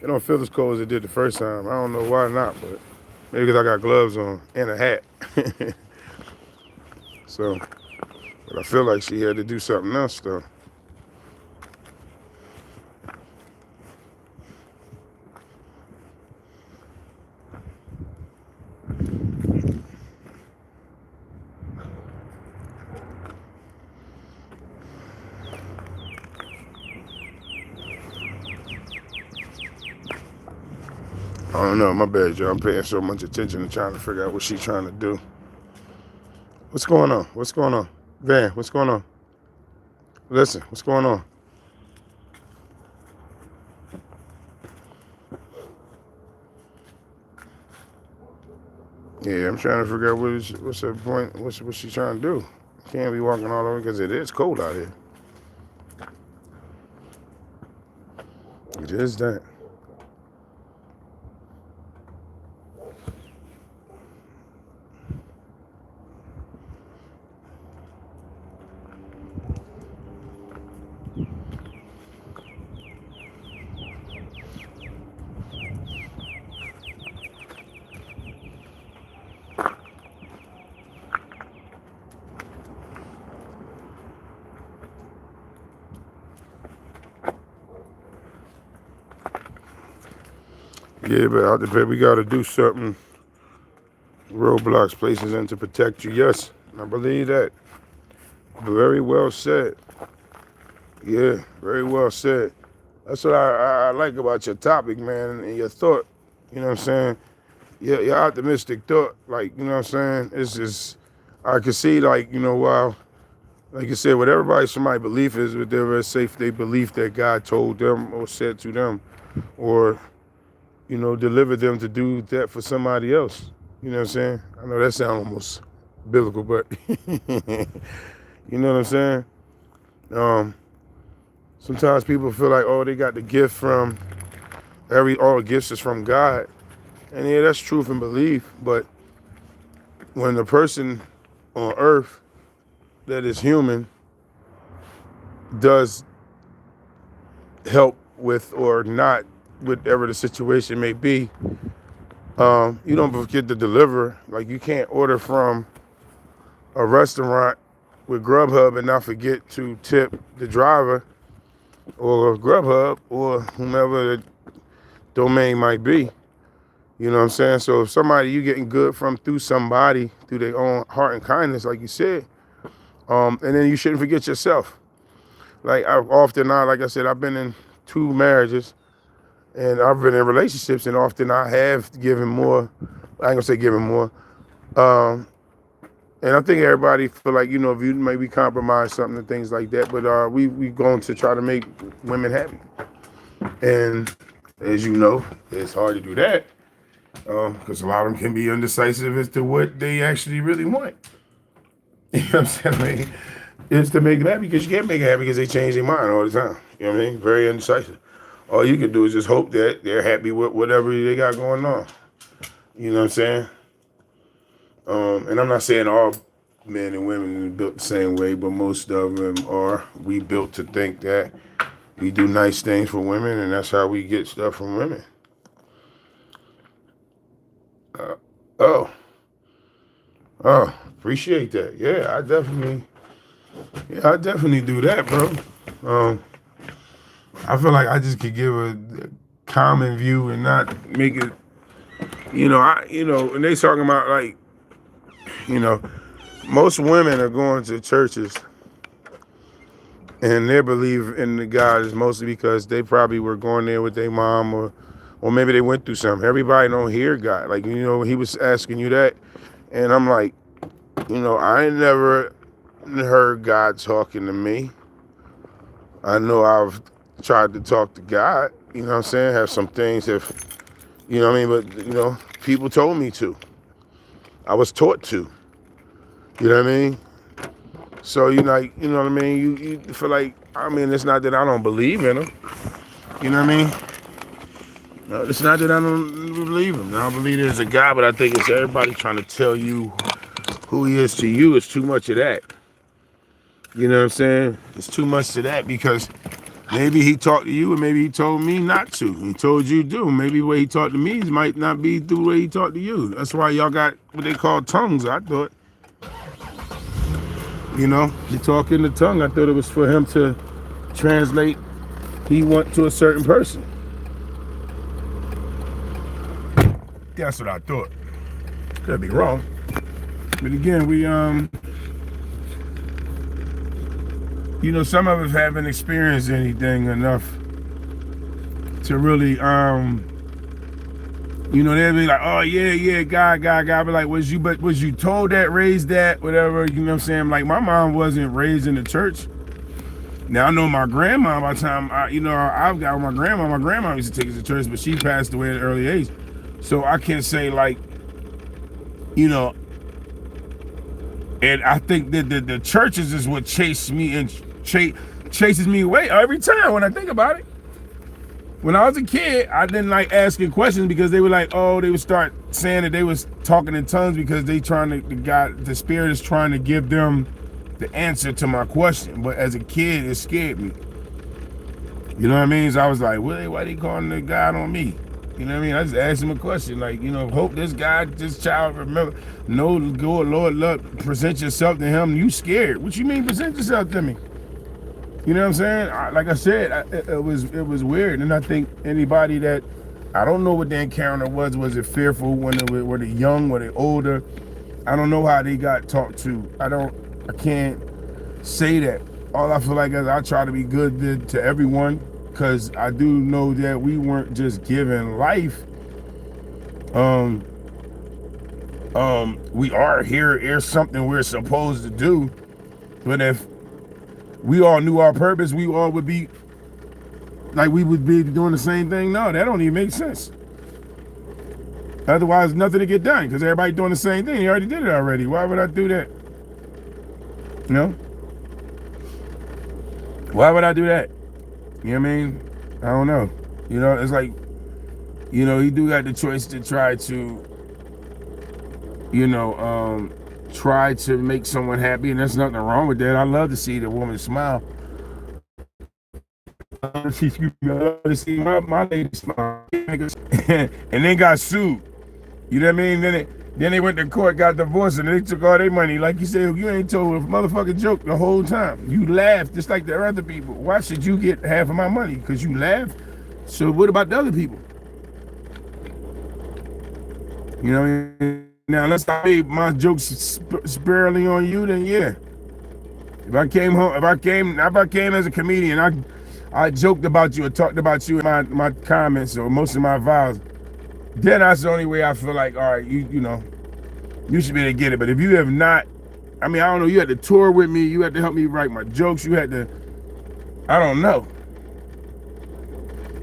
Speaker 1: it don't feel as cold as it did the first time. I don't know why not, but maybe because I got gloves on and a hat. So, but I feel like she had to do something else, though. I don't know, my bad, y'all. I'm paying so much attention to trying to figure out what she's trying to do. What's going on? What's going on? Van, what's going on? Listen, what's going on? Yeah, I'm trying to figure out what's her point, what's she trying to do. Can't be walking all over because it is cold out here. It is that. Yeah, but out there, we got to do something. Roadblocks places in to protect you. Yes, I believe that. Very well said. Yeah, very well said. That's what I like about your topic, man, and your thought. You know what I'm saying? Your optimistic thought. Like, you know what I'm saying? It's just, I can see, like, you know, wow. Like you said, what somebody's belief is, whatever safe they belief that God told them or said to them, or, you know, delivered them to do that for somebody else. You know what I'm saying? I know that sounds almost biblical, but you know what I'm saying? Sometimes people feel like, oh, they got the gift from all the gifts is from God. And yeah, that's truth and belief. But when the person on earth that is human does help with or not, whatever the situation may be, you don't forget to deliver. Like, you can't order from a restaurant with Grubhub and not forget to tip the driver or Grubhub or whomever the domain might be. You know what I'm saying? So if somebody you getting good from through somebody, through their own heart and kindness, like you said, and then you shouldn't forget yourself. Like, like I said, I've been in 2 marriages and I've been in relationships, and often I have given more. I ain't gonna say given more. And I think everybody feel like, you know, if you maybe compromise something and things like that, but we going to try to make women happy. And as you know, it's hard to do that because a lot of them can be undecisive as to what they actually really want. You know what I'm saying? It's to make them happy, because you can't make them happy because they change their mind all the time. You know what I mean? Very indecisive. All you can do is just hope that they're happy with whatever they got going on. You know what I'm saying? And I'm not saying all men and women are built the same way, but most of them are. We built to think that we do nice things for women, and that's how we get stuff from women. Oh, appreciate that. Yeah, I definitely do that, bro. I feel like I just could give a common view and not make it, and they talking about, like, you know, most women are going to churches and their belief in the God is mostly because they probably were going there with their mom, or maybe they went through something. Everybody don't hear God. Like, you know, he was asking you that, and I'm like, you know, I ain't never heard God talking to me. I know I've tried to talk to God, you know what I'm saying? Have some things if, you know what I mean? But, people told me to. I was taught to, you know what I mean? So, you know what I mean? You feel like, I mean, it's not that I don't believe in him, you know what I mean? No, it's not that I don't believe him. I don't believe there's a God, but I think it's everybody trying to tell you who he is to you. It's too much of that. You know what I'm saying? It's too much to that because maybe he talked to you and maybe he told me not to. He told you to. Maybe the way he talked to me might not be through the way he talked to you. That's why y'all got what they call tongues, I thought. You talk in the tongue. I thought it was for him to translate he went to a certain person. That's what I thought. Could be wrong. But again, we some of us haven't experienced anything enough to really they'll be like, oh yeah, God. But like, was you told that, raised that, whatever, you know what I'm saying? Like my mom wasn't raised in the church. Now I know my grandma, by the time I've got my grandma used to take us to church, but she passed away at an early age. So I can't say like, and I think that the churches is what chases me away every time when I think about it. When I was a kid, I didn't like asking questions because they were like, they would start saying that they was talking in tongues because the spirit is trying to give them the answer to my question. But as a kid, it scared me. You know what I mean? So I was like, why they calling the God on me? You know what I mean? I just asked him a question, like, hope this child remember. No, go, Lord, present yourself to him. You scared? What you mean, present yourself to me? You know what I'm saying? Like I said, it was weird, and I think anybody that I don't know what the encounter was. Was it fearful when were they young? Were they older? I don't know how they got talked to. I can't say that. All I feel like is I try to be good to everyone, because I do know that we weren't just given life. We are here. Here's something we're supposed to do. But if we all knew our purpose, we all would be like, we would be doing the same thing. No, that don't even make sense. Otherwise, nothing to get done because everybody doing the same thing. You already did it already. Why would I do that? Why would I do that? You know what I mean? I don't know. It's like, you do got the choice to try to, try to make someone happy, and there's nothing wrong with that. I love to see the woman smile. I love to see my lady smile. And then got sued. You know what I mean? Then they went to court, got divorced, and they took all their money. Like you said, you ain't told a motherfucking joke the whole time. You laughed just like the other people. Why should you get half of my money? Because you laughed? So what about the other people? You know what I mean? Now, unless I made my jokes sparingly on you, then yeah. If I came as a comedian, I joked about you or talked about you in my comments or most of my vows, then that's the only way I feel like, all right, you should be able to get it. But if you have not, I don't know, you had to tour with me, you had to help me write my jokes, you had to, I don't know.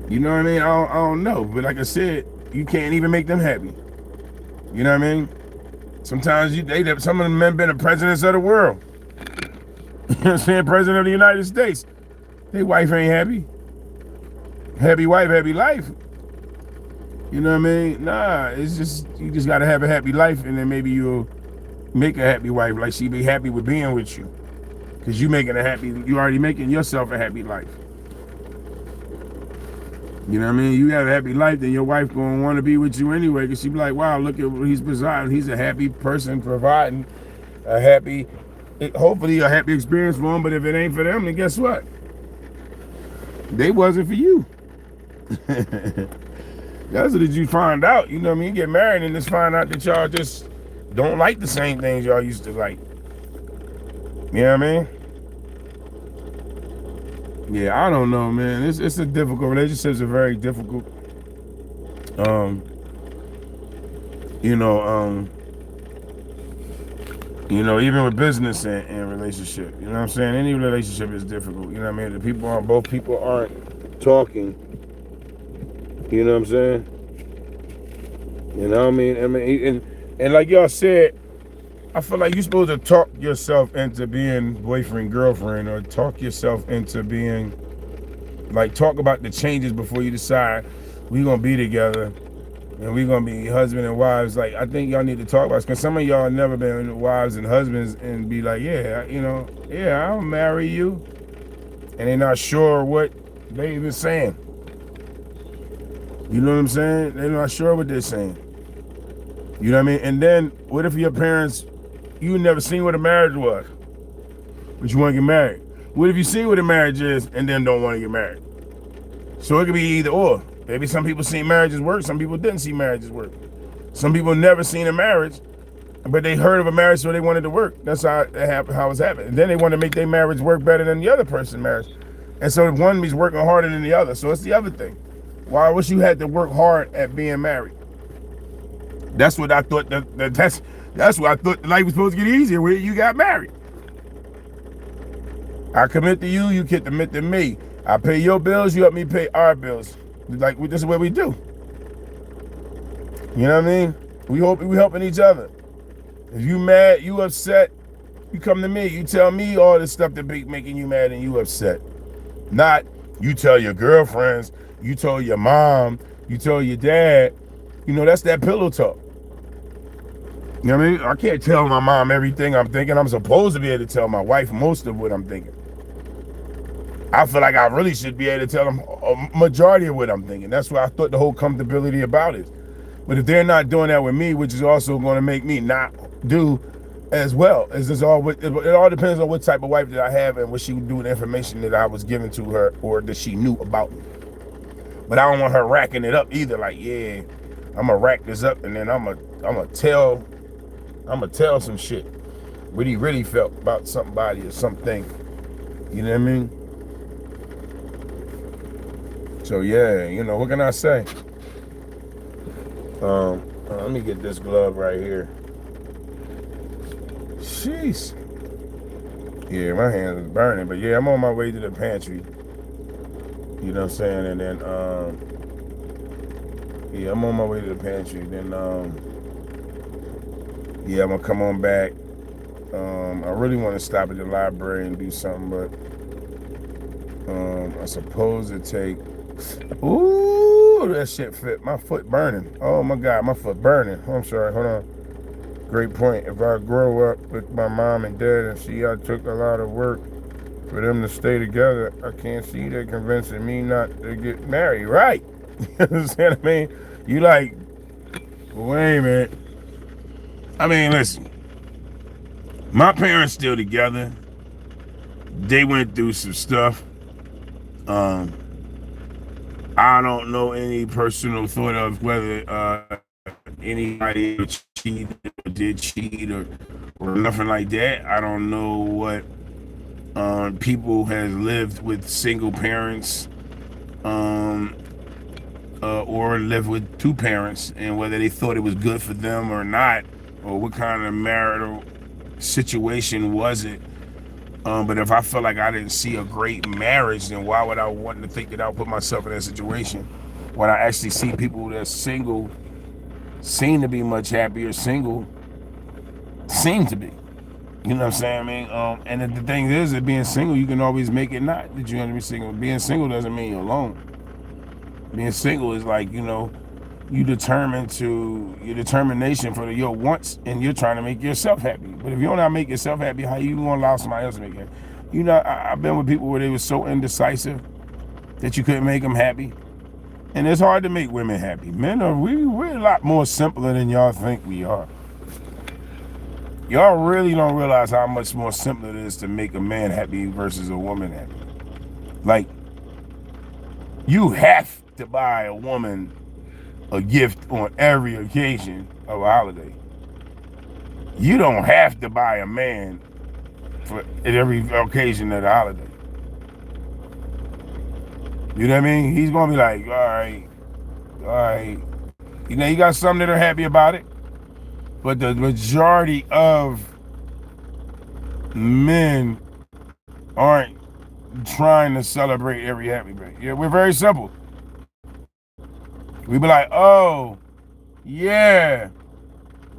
Speaker 1: You know what I mean? I don't know. But like I said, you can't even make them happy. You know what I mean? Sometimes some of them men been the presidents of the world. You know what I'm saying? President of the United States. Their wife ain't happy. Happy wife, happy life. You know what I mean? Nah, it's just, you just gotta have a happy life, and then maybe you'll make a happy wife. Like, she be happy with being with you. Because you already making yourself a happy life. You know what I mean? You have a happy life, then your wife gonna want to be with you anyway, because she be like, wow, look at what he's providing. He's a happy person providing hopefully a happy experience for him. But if it ain't for them, then guess what? They wasn't for you. That's what you find out. You know what I mean? You get married and just find out that y'all just don't like the same things y'all used to like. You know what I mean? Yeah, I don't know, man. It's a difficult, relationships are very difficult. Even with business and relationship, you know what I'm saying? Any relationship is difficult. You know what I mean? Both people aren't talking. You know what I'm saying? You know what I mean? And like y'all said, I feel like you're supposed to talk yourself into being boyfriend, girlfriend, or talk yourself into being, like, talk about the changes before you decide we gonna be together and we gonna be husband and wives. Like, I think y'all need to talk about it, because some of y'all never been wives and husbands and be like, yeah, I'll marry you. And they're not sure what they even saying. You know what I'm saying? They're not sure what they're saying. You know what I mean? And then, what if your parents, you never seen what a marriage was, but you want to get married? What if you see what a marriage is and then don't want to get married? So it could be either or. Maybe some people seen marriages work, some people didn't see marriages work. Some people never seen a marriage, but they heard of a marriage, so they wanted to work. That's how it's happened. And then they want to make their marriage work better than the other person's marriage. And so one is working harder than the other. So it's the other thing. Why wish you had to work hard at being married? That's what I thought. That's what I thought life was supposed to get easier when you got married. I commit to you, you commit to me. I pay your bills, you help me pay our bills. Like, this is what we do. You know what I mean? We helping each other. If you mad, you upset, you come to me. You tell me all this stuff that be making you mad and you upset. Not you tell your girlfriends, you told your mom, you told your dad. That's that pillow talk. You know what I mean? I can't tell my mom everything I'm thinking. I'm supposed to be able to tell my wife most of what I'm thinking. I feel like I really should be able to tell them a majority of what I'm thinking. That's what I thought the whole comfortability about it. But if they're not doing that with me, which is also going to make me not do as well, it all depends on what type of wife that I have and what she would do with the information that I was giving to her or that she knew about me. But I don't want her racking it up either. Like, yeah, I'm gonna rack this up and then I'm gonna tell some shit. What he really felt about somebody or something. You know what I mean? So yeah, what can I say? Let me get this glove right here. Jeez. Yeah, my hands is burning, but yeah, I'm on my way to the pantry. You know what I'm saying? And then, yeah, I'm on my way to the pantry. Then, yeah, I'm gonna come on back. I really want to stop at the library and do something, but I suppose it take. Ooh, that shit fit. My foot burning. Oh my God, my foot burning. I'm sorry. Hold on. Great point. If I grow up with my mom and dad and see I took a lot of work for them to stay together, I can't see that convincing me not to get married. Right? You understand what I mean? You like, wait a minute. I mean, listen. My parents still together. They went through some stuff. I don't know any personal thought of whether anybody cheated or did cheat or nothing like that. I don't know what people has lived with single parents or lived with two parents and whether they thought it was good for them or not, or what kind of marital situation was it. But if I feel like I didn't see a great marriage, then why would I want to think that I'll put myself in that situation when I actually see people that's single seem to be much happier single, seem to be. You know what I'm saying? I mean, and the thing is that being single, you can always make it not that you're going to be single. Being single doesn't mean you're alone. Being single is like, your determination for your wants, and you're trying to make yourself happy. But if you don't know how to make yourself happy, how you gonna allow somebody else to make you happy? I've been with people where they were so indecisive that you couldn't make them happy, and it's hard to make women happy. Men we're a lot more simpler than y'all think we are. Y'all really don't realize how much more simpler it is to make a man happy versus a woman happy. Like, you have to buy a woman a gift on every occasion of a holiday. You don't have to buy a man for at every occasion of the holiday. You know what I mean? He's gonna be like, all right. You got some that are happy about it, but the majority of men aren't trying to celebrate every happy birthday. Yeah, we're very simple. We be like, oh, yeah.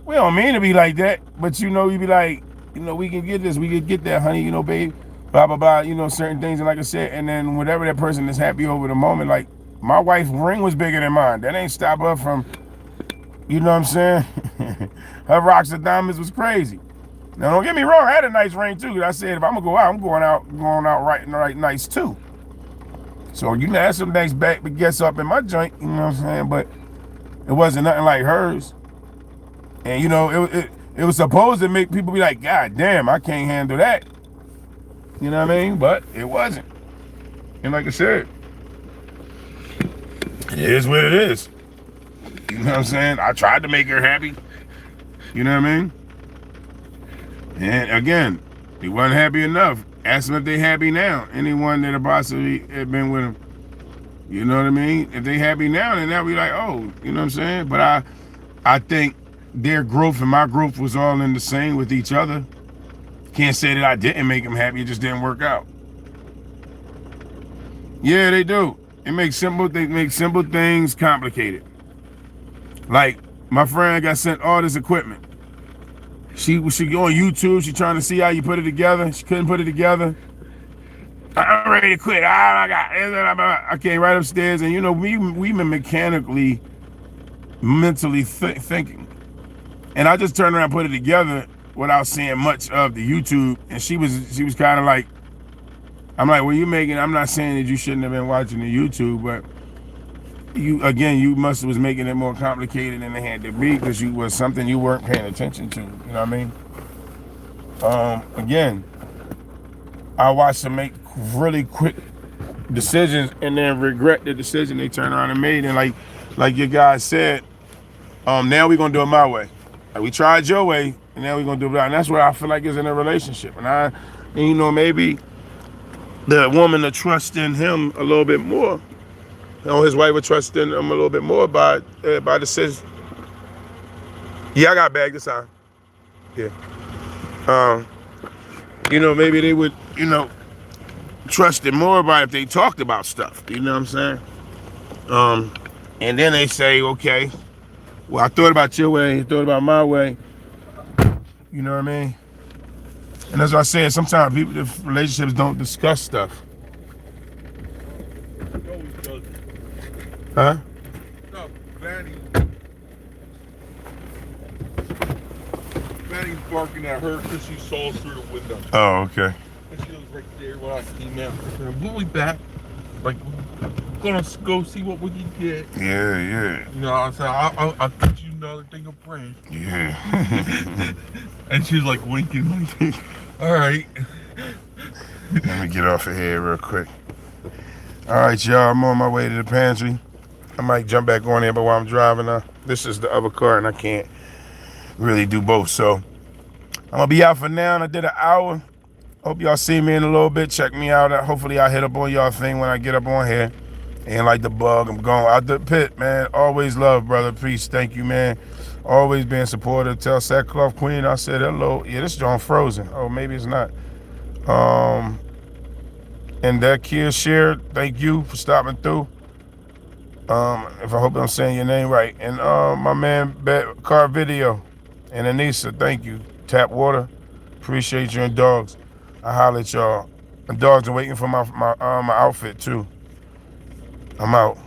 Speaker 1: We don't mean to be like that, but you be like, we can get this, we can get that, honey, babe, blah, blah, blah, certain things. And like I said, and then whatever that person is happy over the moment, like my wife's ring was bigger than mine. That ain't stop her from, you know what I'm saying? Her rocks and diamonds was crazy. Now, don't get me wrong, I had a nice ring too. Cause I said, if I'm gonna go out, I'm going out right nice too. So, that's some nice back that gets up in my joint, you know what I'm saying? But it wasn't nothing like hers. And, it was supposed to make people be like, God damn, I can't handle that. You know what I mean? But it wasn't. And like I said, it is what it is. You know what I'm saying? I tried to make her happy. You know what I mean? And again, he wasn't happy enough. Ask them if they happy now. Anyone that have possibly been with him. You know what I mean? If they happy now, then that be like, oh, you know what I'm saying? But I think their growth and my growth was all in the same with each other. Can't say that I didn't make them happy, it just didn't work out. Yeah, they do. They make simple things complicated. Like, my friend got sent all this equipment. She go on YouTube, she trying to see how you put it together. She couldn't put it together. I'm ready to quit. Oh my God. I came right upstairs and we been mechanically, mentally thinking. And I just turned around and put it together without seeing much of the YouTube. And she was kind of like, I'm like, well, I'm not saying that you shouldn't have been watching the YouTube, but you must was making it more complicated than it had to be because you was something you weren't paying attention to. You know what I mean? Again, I watched them make really quick decisions and then regret the decision they turned around and made. And like your guy said, now we're gonna do it my way. Like, we tried your way, and now we're gonna do it. And that's where I feel like it's in a relationship. And maybe the woman to trust in him a little bit more. His wife would trust in him a little bit more by decision. Yeah, I got bagged this time. Yeah. Maybe they would, trust it more by if they talked about stuff. You know what I'm saying? And then they say, okay, well, I thought about your way, I thought about my way. You know what I mean? And that's what I said, sometimes relationships don't discuss stuff. Huh?
Speaker 2: No, Vanny's barking at her because she saw through the window.
Speaker 1: Oh, okay.
Speaker 2: And she was right there when I came out. We'll be back. Like, we're gonna go see what we can get.
Speaker 1: Yeah.
Speaker 2: I said, I'll get you another thing of bread.
Speaker 1: Yeah.
Speaker 2: And she was like winking, like, all right.
Speaker 1: Let me get off of here real quick. All right, y'all, I'm on my way to the pantry. I might jump back on there, but while I'm driving, this is the other car, and I can't really do both. So I'm gonna be out for now, and I did an hour. Hope y'all see me in a little bit. Check me out. Hopefully I'll hit up on y'all thing when I get up on here. Ain't like the bug. I'm going out the pit, man. Always love, brother. Peace. Thank you, man. Always being supportive. Tell Sackcloth Queen I said hello. Yeah, this John frozen. Oh, maybe it's not. And that Kia Share, thank you for stopping through. If I hope I'm saying your name right. And my man Car Video and Anissa, thank you. Tap Water, appreciate you. And Dogs, I holler at y'all. And Dogs are waiting for my outfit too. I'm out.